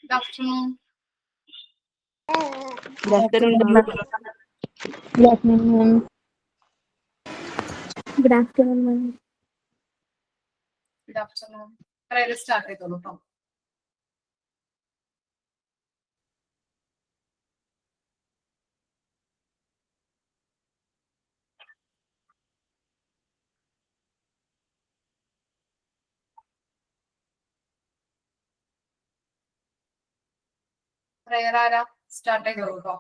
Good afternoon. Good afternoon, ma'am. Good afternoon, ma'am. Good afternoon, ma'am. Good afternoon. Prayer start ചെയ്തോളൂ ട്ടോ. Prayer ആരാ start ചെയ്തോളൂ ട്ടോ.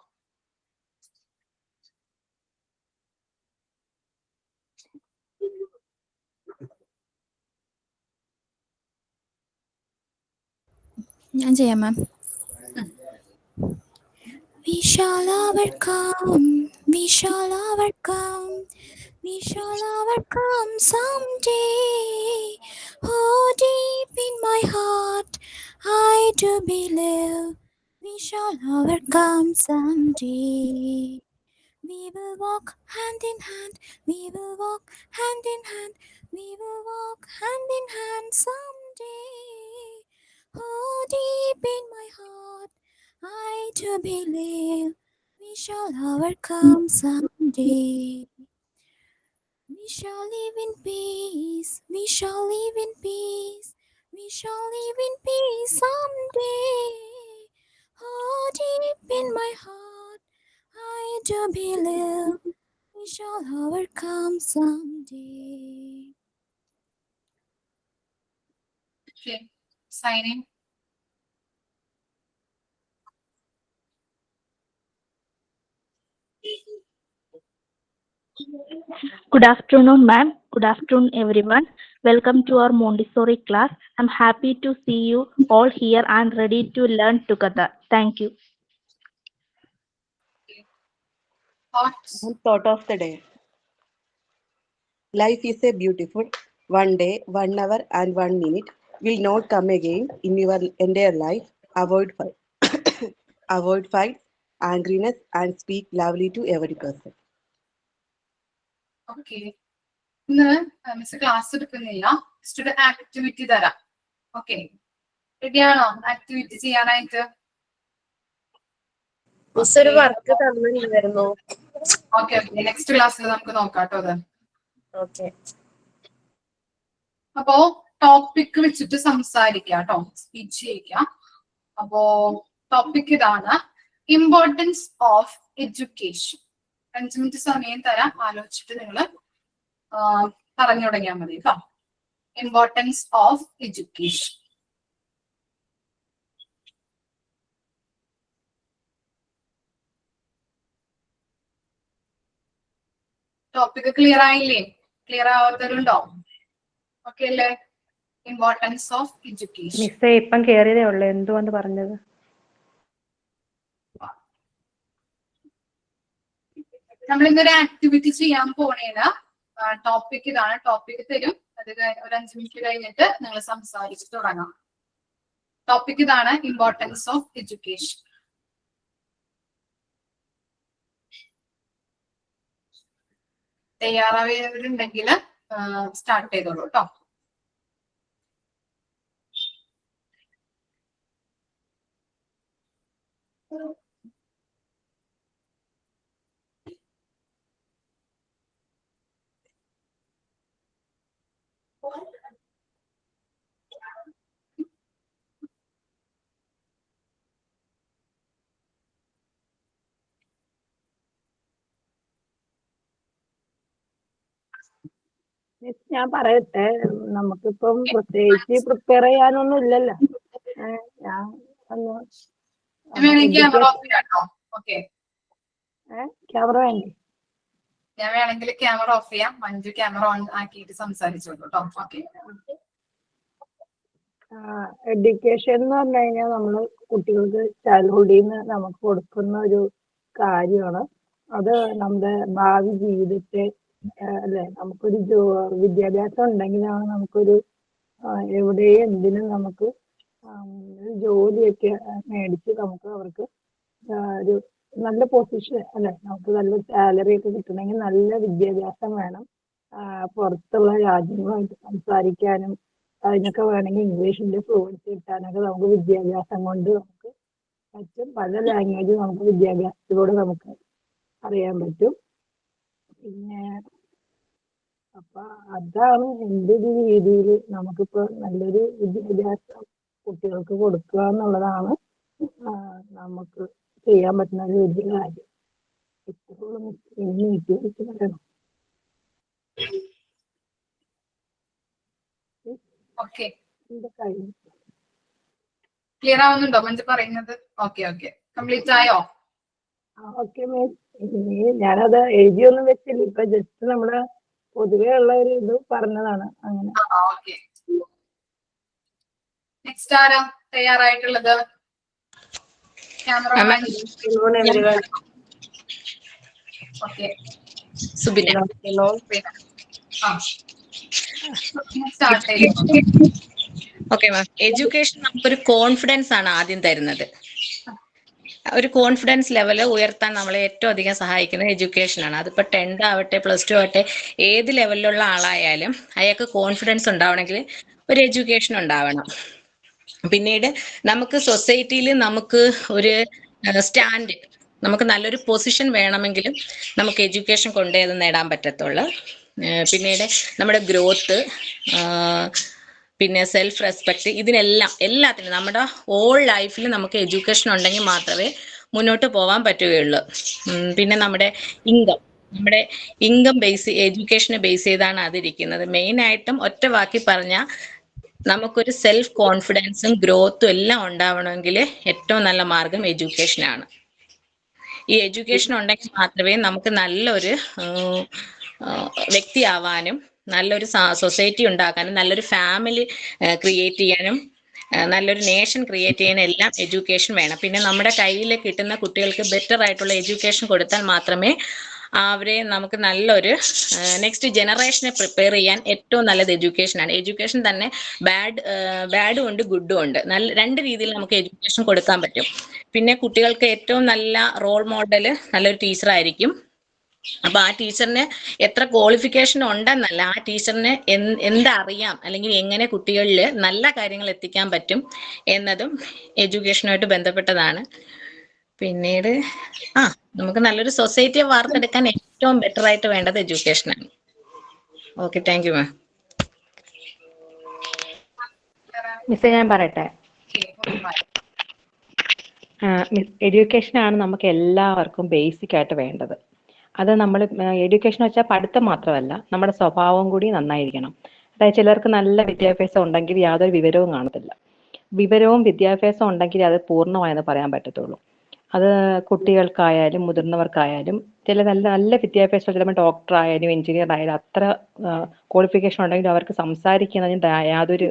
ഞാൻ ചെയ്യാം മാം. We shall overcome, we shall overcome, we shall overcome someday. Oh, deep in my heart, I do believe we shall overcome someday. We will walk hand in hand, we will walk hand in hand, we will walk hand in hand someday. Oh, deep in my heart, I do believe we shall overcome someday. We shall live in peace, we shall live in peace, we shall live in peace someday. Oh, deep in my heart, I do believe we shall overcome someday. Okay. Sign in. Good afternoon, ma'am. Good afternoon, everyone. Welcome to our Montessori class. I'm happy to see you all here and ready to learn together. Thank you. Thoughts. Thought of the day. Life is a beautiful. One day, 1 hour, and 1 minute will not come again in your entire life. Avoid fight, avoid fights, angriness, and speak loudly to every person. Okay. ഇന്ന് miss class എടുക്കുന്നില്ല. Just ഒരു activity തരാം. Okay, റെഡിയാണോ activity ചെയ്യാനായിട്ട്? ഒരു work തന്നിരുന്നു. Okay okay, next ക്ലാസ്സിൽ നമുക്ക് നോക്കാം കേട്ടോ അത്. ഓക്കെ. അപ്പോ ടോപ്പിക് വെച്ചിട്ട് സംസാരിക്കാം കേട്ടോ, സ്പീച്ച് ചെയ്യിക്കാം. അപ്പോ ടോപ്പിക് ഇതാണ്, ഇമ്പോർട്ടൻസ് ഓഫ് എഡ്യൂക്കേഷൻ. 5 മിനിറ്റ് സമയം തരാം, ആലോചിച്ചിട്ട് നിങ്ങൾ പറഞ്ഞു തുടങ്ങിയാൽ മതി കേട്ടോ. Importance of education. Topic clear ആയില്ലേ? ക്ലിയർ ആവാത്തവരുണ്ടോ? ഓക്കെ അല്ലേ? Importance of education. മിസ്സേ ഇപ്പം കേറിയതേ ഉള്ളൂ, എന്തുകൊണ്ട് പറഞ്ഞത്? നമ്മൾ ഇന്നൊരു ആക്ടിവിറ്റി ചെയ്യാൻ പോണേന് ടോപ്പിക് ഇതാണ്. ടോപ്പിക് തരും, അത് ഒരു 5 മിനിറ്റ് കഴിഞ്ഞിട്ട് നിങ്ങൾ സംസാരിച്ച് തുടങ്ങാം. ടോപ്പിക് ഇതാണ്, ഇമ്പോർട്ടൻസ് ഓഫ് എഡ്യൂക്കേഷൻ. തയ്യാറായവരുണ്ടെങ്കിൽ സ്റ്റാർട്ട് ചെയ്തോളൂ കേട്ടോ. ഞാൻ പറയട്ടെ, നമുക്കിപ്പം പ്രത്യേകിച്ച് പ്രിപ്പയർ ചെയ്യാനൊന്നും ഇല്ലല്ലോ. ഞാൻ ക്യാമറ വേണ്ടേ? ഞാൻ വേണമെങ്കിൽ ക്യാമറ ഓഫ് ചെയ്യാം. മഞ്ജു ക്യാമറ ഓൺ ആക്കിയിട്ട് സംസാരിച്ചോളൂ കേട്ടോ. ഓക്കെ. എഡ്യൂക്കേഷൻ എന്ന് പറഞ്ഞു കഴിഞ്ഞാൽ നമ്മള് കുട്ടികൾക്ക് ചൈൽഡ്ഹുഡിൽ നിന്ന് നമുക്ക് കൊടുക്കുന്ന ഒരു കാര്യമാണ്. അത് നമ്മുടെ ഭാവി ജീവിതത്തെ അല്ലെ, നമുക്കൊരു വിദ്യാഭ്യാസം ഉണ്ടെങ്കിലാണ് നമുക്കൊരു എവിടെയും എന്തിനും നമുക്ക് ജോലിയൊക്കെ മേടിച്ച് നമുക്ക് അവർക്ക് ഒരു നല്ല പൊസിഷൻ അല്ലെ, നമുക്ക് നല്ല സാലറി ഒക്കെ കിട്ടണമെങ്കിൽ നല്ല വിദ്യാഭ്യാസം വേണം. പുറത്തുള്ള രാജ്യങ്ങളുമായിട്ട് സംസാരിക്കാനും അതിനൊക്കെ വേണമെങ്കിൽ ഇംഗ്ലീഷിന്റെ ഫ്ലുവൻസി കിട്ടാനൊക്കെ നമുക്ക് വിദ്യാഭ്യാസം കൊണ്ട് നമുക്ക് പറ്റും. പല ലാംഗ്വേജ് നമുക്ക് വിദ്യാഭ്യാസത്തിലൂടെ നമുക്ക് അറിയാൻ പറ്റും. പിന്നെ അപ്പൊ അതാണ് എൻ്റെ ഒരു രീതിയിൽ നമുക്കിപ്പോ നല്ലൊരു വിദ്യാഭ്യാസം കുട്ടികൾക്ക് കൊടുക്കുക എന്നുള്ളതാണ് നമുക്ക് ചെയ്യാൻ പറ്റുന്ന ഒരു വലിയ കാര്യം. ഇത്രയുള്ള ഇനി വിദ്യാഭ്യാസം പറയണം. ഓക്കെ, എന്റെ കാര്യം ക്ലിയർ ആവുന്നുണ്ടോ മഞ്ജു പറയുന്നത്? ഓക്കെ ഓക്കെ, കംപ്ലീറ്റ് ആയോ? Okay miss. ഇനി ഞാനത് എഴുതിയൊന്നും വെച്ചില്ല, ഇപ്പൊ ജസ്റ്റ് നമ്മുടെ പൊതുവേ ഉള്ള ഒരു ഇത് പറഞ്ഞതാണ്. അങ്ങനെ ഓക്കെ, നെക്സ്റ്റ് ആരാ തയ്യാറായിട്ടുള്ളത്? ക്യാമറമാൻ. ഓക്കെ, സുബിന. സ്റ്റാർട്ട് ചെയ്യും. ഓക്കെ മാം, എഡ്യൂക്കേഷൻ നമുക്കൊരു കോൺഫിഡൻസ് ആണ് ആദ്യം തരുന്നത്. ഒരു കോൺഫിഡൻസ് ലെവൽ ഉയർത്താൻ നമ്മളെ ഏറ്റവും അധികം സഹായിക്കുന്നത് എഡ്യൂക്കേഷൻ ആണ്. അതിപ്പോ 10th ആവട്ടെ, +2 ആവട്ടെ, ഏത് ലെവലിലുള്ള ആളായാലും അയാൾക്ക് കോൺഫിഡൻസ് ഉണ്ടാവണമെങ്കിൽ ഒരു എഡ്യൂക്കേഷൻ ഉണ്ടാവണം. പിന്നീട് നമുക്ക് സൊസൈറ്റിയിൽ നമുക്ക് ഒരു സ്റ്റാൻഡ്, നമുക്ക് നല്ലൊരു പൊസിഷൻ വേണമെങ്കിലും നമുക്ക് എഡ്യൂക്കേഷൻ കൊണ്ടേ അത് നേടാൻ പറ്റത്തുള്ളൂ. പിന്നീട് നമ്മുടെ ഗ്രോത്ത്, പിന്നെ സെൽഫ് റെസ്പെക്ട്, എല്ലാത്തിനും നമ്മുടെ ഓൾ ലൈഫിൽ നമുക്ക് എഡ്യൂക്കേഷൻ ഉണ്ടെങ്കിൽ മാത്രമേ മുന്നോട്ട് പോകാൻ പറ്റുകയുള്ളൂ. പിന്നെ നമ്മുടെ ഇൻകം എഡ്യൂക്കേഷനെ ബേസ് ചെയ്താണ് അതിരിക്കുന്നത്. മെയിനായിട്ടും ഒറ്റ വാക്കി പറഞ്ഞാൽ നമുക്കൊരു സെൽഫ് കോൺഫിഡൻസും ഗ്രോത്തും എല്ലാം ഉണ്ടാവണമെങ്കിൽ ഏറ്റവും നല്ല മാർഗം എഡ്യൂക്കേഷനാണ്. ഈ എഡ്യൂക്കേഷൻ ഉണ്ടെങ്കിൽ മാത്രമേ നമുക്ക് നല്ലൊരു വ്യക്തിയാവാനും, നല്ലൊരു സൊസൈറ്റി ഉണ്ടാക്കാനും, നല്ലൊരു ഫാമിലി ക്രിയേറ്റ് ചെയ്യാനും, നല്ലൊരു നേഷൻ ക്രിയേറ്റ് ചെയ്യാനും എല്ലാം എഡ്യൂക്കേഷൻ വേണം. പിന്നെ നമ്മുടെ കയ്യിൽ കിട്ടുന്ന കുട്ടികൾക്ക് ബെറ്റർ ആയിട്ടുള്ള എഡ്യൂക്കേഷൻ കൊടുത്താൽ മാത്രമേ അവരെ നമുക്ക് നല്ലൊരു നെക്സ്റ്റ് ജനറേഷനെ പ്രിപ്പയർ ചെയ്യാൻ ഏറ്റവും നല്ലത് എഡ്യൂക്കേഷനാണ്. എഡ്യൂക്കേഷൻ തന്നെ ബാഡും ഉണ്ട് ഗുഡും ഉണ്ട്. രണ്ട് രീതിയിൽ നമുക്ക് എഡ്യൂക്കേഷൻ കൊടുക്കാൻ പറ്റും. പിന്നെ കുട്ടികൾക്ക് ഏറ്റവും നല്ല റോൾ മോഡൽ നല്ലൊരു ടീച്ചറായിരിക്കും. അപ്പൊ ആ ടീച്ചറിന് എത്ര ക്വാളിഫിക്കേഷൻ ഉണ്ടെന്നല്ല, ആ ടീച്ചറിന് എന്തറിയാം അല്ലെങ്കിൽ എങ്ങനെ കുട്ടികളിൽ നല്ല കാര്യങ്ങൾ എത്തിക്കാൻ പറ്റും എന്നതും എഡ്യൂക്കേഷനുമായിട്ട് ബന്ധപ്പെട്ടതാണ്. പിന്നീട് നമുക്ക് നല്ലൊരു സൊസൈറ്റിയെ വാർത്തെടുക്കാൻ ഏറ്റവും ബെറ്റർ ആയിട്ട് വേണ്ടത് എഡ്യൂക്കേഷനാണ്. Okay, thank you ma'am. മിസ്സേ ഞാൻ പറയട്ടെ, എഡ്യൂക്കേഷൻ ആണ് നമുക്ക് എല്ലാവർക്കും ബേസിക് ആയിട്ട് വേണ്ടത്. അത് നമ്മൾ എഡ്യൂക്കേഷൻ വെച്ചാൽ പഠിത്തം മാത്രമല്ല, നമ്മുടെ സ്വഭാവം കൂടി നന്നായിരിക്കണം. അതായത് ചിലർക്ക് നല്ല വിദ്യാഭ്യാസം ഉണ്ടെങ്കിൽ യാതൊരു വിവരവും കാണത്തില്ല. വിവരവും വിദ്യാഭ്യാസവും ഉണ്ടെങ്കിൽ അത് പൂർണ്ണമായെന്ന് പറയാൻ പറ്റത്തുള്ളൂ. അത് കുട്ടികൾക്കായാലും മുതിർന്നവർക്കായാലും, ചില നല്ല നല്ല വിദ്യാഭ്യാസം, ചിലപ്പോൾ ഡോക്ടർ ആയാലും എഞ്ചിനീയർ ആയാലും അത്ര ക്വാളിഫിക്കേഷൻ ഉണ്ടെങ്കിലും അവർക്ക് സംസാരിക്കുന്നതിന് യാതൊരു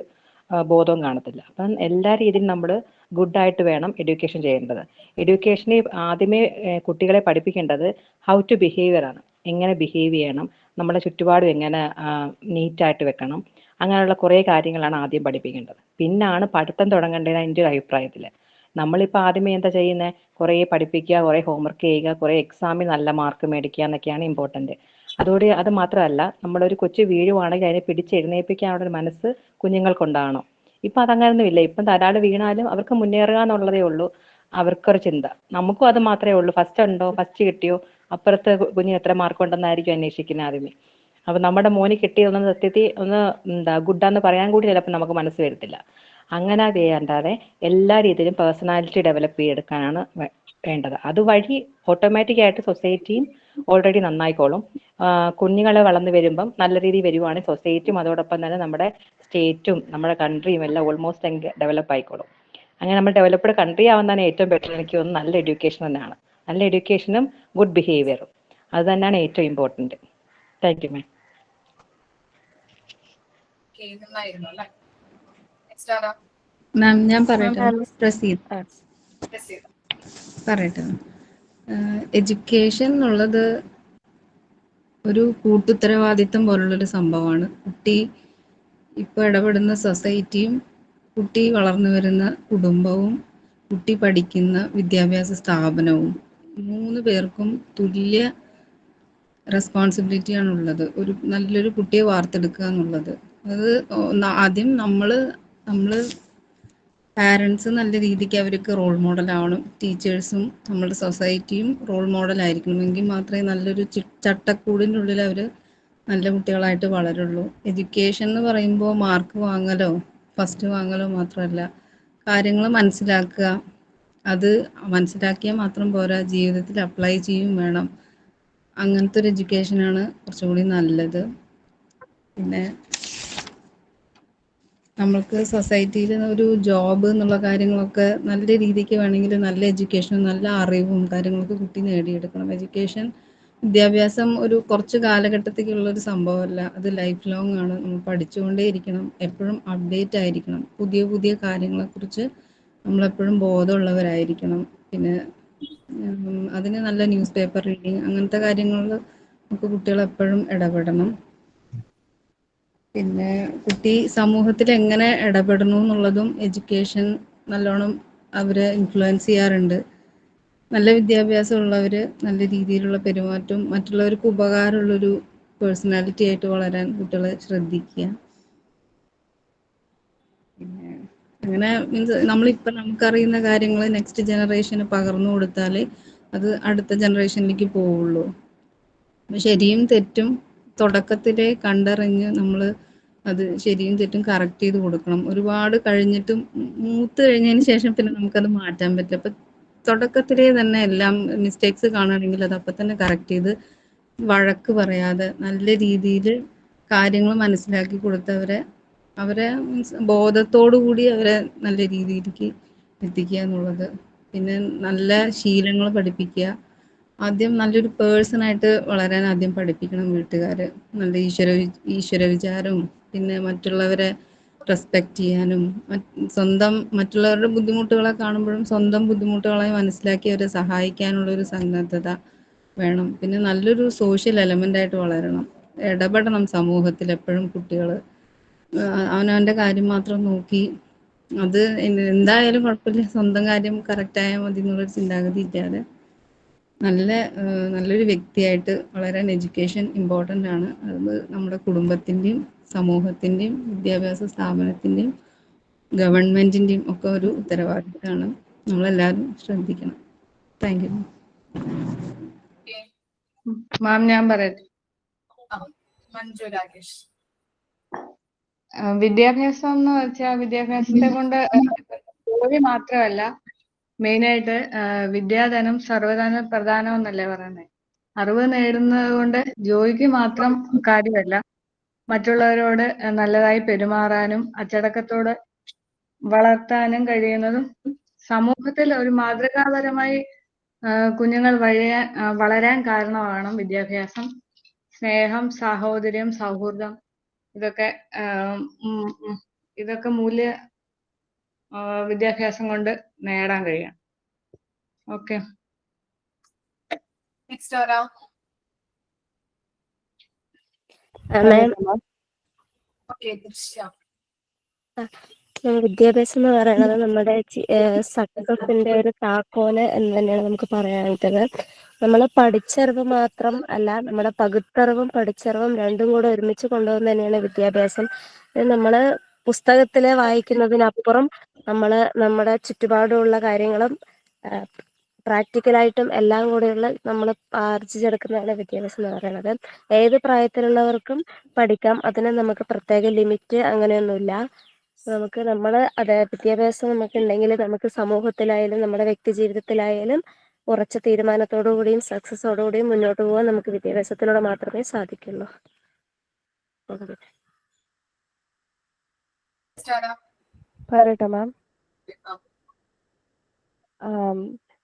ബോധവും കാണത്തില്ല. അപ്പം എല്ലാ രീതിയിലും നമ്മൾ ഗുഡായിട്ട് വേണം എഡ്യൂക്കേഷൻ ചെയ്യേണ്ടത്. എഡ്യൂക്കേഷനെ ആദ്യമേ കുട്ടികളെ പഠിപ്പിക്കേണ്ടത് ഹൗ ടു ബിഹേവിയർ ആണ്. എങ്ങനെ ബിഹേവ് ചെയ്യണം, നമ്മുടെ ചുറ്റുപാടും എങ്ങനെ നീറ്റായിട്ട് വെക്കണം, അങ്ങനെയുള്ള കുറേ കാര്യങ്ങളാണ് ആദ്യം പഠിപ്പിക്കേണ്ടത്. പിന്നാണ് പഠിത്തം തുടങ്ങേണ്ടത് എൻ്റെ ഒരു അഭിപ്രായത്തിൽ. നമ്മളിപ്പോൾ ആദ്യമേ എന്താ ചെയ്യുന്നത്, കുറേ പഠിപ്പിക്കുക, കുറേ ഹോംവർക്ക് ചെയ്യുക, കുറേ എക്സാമിൽ നല്ല മാർക്ക് മേടിക്കുക എന്നൊക്കെയാണ് ഇമ്പോർട്ടൻറ്റ്. അതോടെ അത് മാത്രമല്ല, നമ്മളൊരു കൊച്ചു വീഴുവാണെങ്കിൽ അതിനെ പിടിച്ചെഴുന്നേൽപ്പിക്കാനുള്ള ഒരു മനസ്സ് കുഞ്ഞുങ്ങൾക്കുണ്ടാകണം. ഇപ്പം അതങ്ങനെയൊന്നുമില്ല. ഇപ്പം ഒരാൾ വീണാലും അവർക്ക് മുന്നേറുക എന്നുള്ളതേ ഉള്ളൂ അവർക്കൊരു ചിന്ത. നമുക്കും അത് മാത്രമേ ഉള്ളൂ. ഫസ്റ്റ് ഉണ്ടോ, ഫസ്റ്റ് കിട്ടിയോ, അപ്പുറത്ത് കുഞ്ഞിന് എത്ര മാർക്ക് ഉണ്ടെന്നായിരിക്കും അന്വേഷിക്കുന്നത് ആദ്യമേ. അപ്പം നമ്മുടെ മോന് കിട്ടിയതൊന്നും സത്യത്തിൽ ഗുഡാന്ന് പറയാൻ കൂടി ചിലപ്പോൾ നമുക്ക് മനസ്സ് വരത്തില്ല. അങ്ങനെ ചെയ്യാണ്ടാതെ എല്ലാ രീതിയിലും പേഴ്സണാലിറ്റി ഡെവലപ്പ് ചെയ്തെടുക്കാനാണ് വേണ്ടത്. അതുവഴി ഓട്ടോമാറ്റിക്കായിട്ട് സൊസൈറ്റിയും ഓൾറെഡി നന്നായിക്കോളും. കുഞ്ഞുങ്ങളെ വളർന്നു വരുമ്പം നല്ല രീതിയിൽ വരുവാണെങ്കിൽ സൊസൈറ്റിയും അതോടൊപ്പം തന്നെ നമ്മുടെ സ്റ്റേറ്റും നമ്മുടെ കൺട്രിയും എല്ലാം ഓൾമോസ്റ്റ് ഡെവലപ്പ് ആയിക്കോളും. അങ്ങനെ നമ്മൾ ഡെവലപ്ഡ് കൺട്രി ആവുന്നതാണ് ഏറ്റവും ബെറ്റർ. എനിക്ക് തോന്നുന്നു നല്ല എഡ്യൂക്കേഷൻ തന്നെയാണ്. നല്ല എഡ്യൂക്കേഷനും ഗുഡ് ബിഹേവിയറും അത് തന്നെയാണ് ഏറ്റവും important. Thank you ma'am. Ma'am ഞാൻ പറയട്ടെ, പറയട്ടെ. എഡ്യൂക്കേഷൻ എന്നുള്ളത് ഒരു കൂട്ടുത്തരവാദിത്തം പോലുള്ളൊരു സംഭവമാണ്. കുട്ടി ഇപ്പോൾ ഇടപെടുന്ന സൊസൈറ്റിയും, കുട്ടി വളർന്നു വരുന്ന കുടുംബവും, കുട്ടി പഠിക്കുന്ന വിദ്യാഭ്യാസ സ്ഥാപനവും, 3 പേർക്കും തുല്യ റെസ്പോൺസിബിലിറ്റിയാണുള്ളത് ഒരു നല്ലൊരു കുട്ടിയെ വാർത്തെടുക്കുക എന്നുള്ളത്. അത് ആദ്യം നമ്മൾ പാരൻസ് നല്ല രീതിക്ക് അവർക്ക് റോൾ മോഡൽ ആവണം. ടീച്ചേഴ്സും നമ്മുടെ സൊസൈറ്റിയും റോൾ മോഡൽ ആയിരിക്കണം. എങ്കിൽ മാത്രമേ നല്ലൊരു ചട്ടക്കൂടിൻ്റെ ഉള്ളിൽ അവർ നല്ല കുട്ടികളായിട്ട് വളരുള്ളൂ. എഡ്യൂക്കേഷൻ എന്ന് പറയുമ്പോൾ മാർക്ക് വാങ്ങലോ ഫസ്റ്റ് വാങ്ങലോ മാത്രമല്ല, കാര്യങ്ങൾ മനസ്സിലാക്കുക. അത് മനസ്സിലാക്കിയാൽ മാത്രം പോരാ, ജീവിതത്തിൽ അപ്ലൈ ചെയ്യും വേണം. അങ്ങനത്തെ ഒരു എഡ്യൂക്കേഷനാണ് കുറച്ചും കൂടി നല്ലത്. പിന്നെ നമ്മൾക്ക് സൊസൈറ്റിയിൽ ഒരു ജോബ് എന്നുള്ള കാര്യങ്ങളൊക്കെ നല്ല രീതിക്ക് വേണമെങ്കിൽ നല്ല എഡ്യൂക്കേഷനും നല്ല അറിവും കാര്യങ്ങളൊക്കെ കുട്ടി നേടിയെടുക്കണം. എഡ്യൂക്കേഷൻ വിദ്യാഭ്യാസം ഒരു കുറച്ച് കാലഘട്ടത്തേക്കുള്ളൊരു സംഭവമല്ല, അത് ലൈഫ് ലോങ് ആണ്. നമ്മൾ പഠിച്ചുകൊണ്ടേ ഇരിക്കണം, എപ്പോഴും അപ്ഡേറ്റ് ആയിരിക്കണം. പുതിയ പുതിയ കാര്യങ്ങളെക്കുറിച്ച് നമ്മളെപ്പോഴും ബോധമുള്ളവരായിരിക്കണം. പിന്നെ അതിന് നല്ല ന്യൂസ് പേപ്പർ റീഡിങ് അങ്ങനത്തെ കാര്യങ്ങളിൽ നമുക്ക് കുട്ടികൾ എപ്പോഴും ഇടപെടണം. പിന്നെ കുട്ടി സമൂഹത്തിൽ എങ്ങനെ ഇടപെടണം എന്നുള്ളതും എഡ്യൂക്കേഷൻ നല്ലോണം അവരെ ഇൻഫ്ലുവൻസ് ചെയ്യാറുണ്ട്. നല്ല വിദ്യാഭ്യാസം ഉള്ളവർ നല്ല രീതിയിലുള്ള പെരുമാറ്റവും മറ്റുള്ളവർക്ക് ഉപകാരമുള്ളൊരു പേഴ്സണാലിറ്റി ആയിട്ട് വളരാൻ കുട്ടികളെ ശ്രദ്ധിക്കുക. പിന്നെ അങ്ങനെ മീൻസ് നമ്മളിപ്പോൾ നമുക്കറിയുന്ന കാര്യങ്ങൾ നെക്സ്റ്റ് ജനറേഷന് പകർന്നു കൊടുത്താൽ അത് അടുത്ത ജനറേഷനിലേക്ക് പോവുള്ളൂ. ശരിയും തെറ്റും തുടക്കത്തിലേ കണ്ടറിഞ്ഞ് നമ്മൾ അത് ശരിയും തെറ്റും കറക്റ്റ് ചെയ്ത് കൊടുക്കണം. ഒരുപാട് കഴിഞ്ഞിട്ടും മൂത്ത് കഴിഞ്ഞതിന് ശേഷം പിന്നെ നമുക്കത് മാറ്റാൻ പറ്റില്ല. അപ്പം തുടക്കത്തിലേ തന്നെ എല്ലാം മിസ്റ്റേക്സ് കാണുകയാണെങ്കിൽ അത് അപ്പം തന്നെ കറക്റ്റ് ചെയ്ത് വഴക്ക് പറയാതെ നല്ല രീതിയിൽ കാര്യങ്ങൾ മനസ്സിലാക്കി കൊടുത്തവരെ മീൻസ് ബോധത്തോടു കൂടി അവരെ നല്ല രീതിയിലേക്ക് എത്തിക്കുക എന്നുള്ളത്. പിന്നെ നല്ല ശീലങ്ങൾ പഠിപ്പിക്കുക. ആദ്യം നല്ലൊരു പേഴ്സണായിട്ട് വളരാൻ ആദ്യം പഠിപ്പിക്കണം വീട്ടുകാർ. നല്ല ഈശ്വര വിചാരവും പിന്നെ മറ്റുള്ളവരെ റെസ്പെക്റ്റ് ചെയ്യാനും സ്വന്തം മറ്റുള്ളവരുടെ ബുദ്ധിമുട്ടുകളെ കാണുമ്പോഴും സ്വന്തം ബുദ്ധിമുട്ടുകളെ മനസ്സിലാക്കി അവരെ സഹായിക്കാനുള്ളൊരു സന്നദ്ധത വേണം. പിന്നെ നല്ലൊരു സോഷ്യൽ എലമെൻ്റ് ആയിട്ട് വളരണം, ഇടപെടണം സമൂഹത്തിൽ എപ്പോഴും. കുട്ടികൾ അവനവൻ്റെ കാര്യം മാത്രം നോക്കി അത് എന്തായാലും കുഴപ്പമില്ല, സ്വന്തം കാര്യം കറക്റ്റായാൽ മതി എന്നുള്ളൊരു ചിന്താഗതി ഇല്ലാതെ നല്ലൊരു വ്യക്തിയായിട്ട് വളരാൻ എഡ്യൂക്കേഷൻ ഇമ്പോർട്ടൻ്റ് ആണ്. അത് നമ്മുടെ കുടുംബത്തിൻ്റെയും സമൂഹത്തിൻ്റെയും വിദ്യാഭ്യാസ സ്ഥാപനത്തിൻ്റെയും ഗവൺമെൻറ്റിൻ്റെയും ഒക്കെ ഒരു ഉത്തരവാദിത്തമാണ്. നമ്മളെല്ലാവരും ശ്രദ്ധിക്കണം. Thank you. മാം ഞാൻ പറയട്ടെ. മഞ്ജു രാകേഷ്. വിദ്യാഭ്യാസം എന്ന് വെച്ചാൽ വിദ്യാഭ്യാസത്തെ കൊണ്ട് ജോലി മാത്രമല്ല, മെയിനായിട്ട് വിദ്യാധനം സർവ്വധന പ്രധാനം എന്നല്ലേ പറയുന്നത്. അറിവ് നേടുന്നത് കൊണ്ട് ജോലിക്ക് മാത്രം കാര്യമല്ല, മറ്റുള്ളവരോട് നല്ലതായി പെരുമാറാനും അച്ചടക്കത്തോട് വളർത്താനും കഴിയുന്നതും സമൂഹത്തിൽ ഒരു മാതൃകാപരമായി കുഞ്ഞുങ്ങൾ വളരാൻ കാരണമാണ് വിദ്യാഭ്യാസം. സ്നേഹം, സാഹോദര്യം, സൗഹൃദം ഇതൊക്കെ മൂല്യ വിദ്യാഭ്യാസം കൊണ്ട് നേടാൻ കഴിയും. ഓക്കെ. നെക്സ്റ്റ് ആരാ? ഓക്കെ, ദൃശ്യ. വിദ്യാഭ്യാസം എന്ന് പറയുന്നത് നമ്മുടെ സക്സസിന്റെ ഒരു താക്കോല് എന്ന് തന്നെയാണ് നമുക്ക് പറയാനായിട്ടുള്ളത്. നമ്മൾ പഠിച്ചറിവ് മാത്രം അല്ല, നമ്മുടെ പകുത്തറിവും പഠിച്ചറിവും രണ്ടും കൂടെ ഒരുമിച്ച് കൊണ്ടുപോകുന്നത് തന്നെയാണ് വിദ്യാഭ്യാസം. നമ്മൾ പുസ്തകത്തിലെ വായിക്കുന്നതിനപ്പുറം നമ്മുടെ ചുറ്റുപാടുമുള്ള കാര്യങ്ങളും പ്രാക്ടിക്കലായിട്ടും എല്ലാം കൂടെയുള്ള നമ്മൾ ആർജിച്ചെടുക്കുന്നതാണ് വിദ്യാഭ്യാസം എന്ന് പറയുന്നത്. ഏത് പ്രായത്തിലുള്ളവർക്കും പഠിക്കാം, അതിന് നമുക്ക് പ്രത്യേക ലിമിറ്റ് അങ്ങനെയൊന്നുമില്ല. അതെ, വിദ്യാഭ്യാസം നമുക്കുണ്ടെങ്കിൽ നമുക്ക് സമൂഹത്തിലായാലും നമ്മുടെ വ്യക്തി ജീവിതത്തിലായാലും ഉറച്ച തീരുമാനത്തോടുകൂടിയും സക്സസോടുകൂടിയും മുന്നോട്ട് പോകാൻ നമുക്ക് വിദ്യാഭ്യാസത്തിലൂടെ മാത്രമേ സാധിക്കുള്ളൂ. പറയട്ടെ മാം.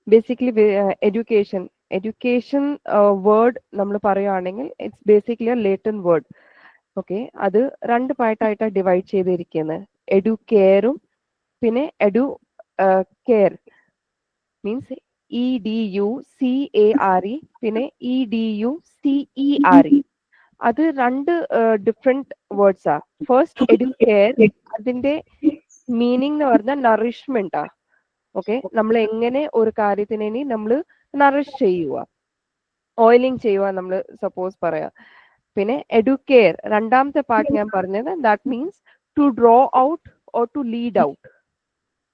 ബേസിക്കലി എഡ്യൂക്കേഷൻ വേർഡ് നമ്മൾ പറയുകയാണെങ്കിൽ it's basically latent word. Okay, അത് രണ്ട് പാർട്ടായിട്ടാണ് ഡിവൈഡ് ചെയ്തിരിക്കുന്നത്. എഡ്യൂക്കെയറും പിന്നെ കെയർ മീൻസ് EDUCARE പിന്നെ EDUCERE. അത് രണ്ട് ഡിഫറെന്റ് വേർഡ്സാ. ഫസ്റ്റ് എഡ്യൂക്കെയർ, അതിന്റെ മീനിങ് എന്ന് പറഞ്ഞാൽ നറിഷ്മെന്റാ. ഓക്കെ, നമ്മൾ എങ്ങനെ ഒരു കാര്യത്തിനെ നമ്മൾ നറിഷ് ചെയ്യുക, ഓയിലിംഗ് ചെയ്യുക നമ്മൾ സപ്പോസ് പറയാം. പിന്നെ എഡ്യൂക്കെയർ രണ്ടാമത്തെ പാർട്ട് ഞാൻ പറഞ്ഞത്, that means to draw out or to lead out.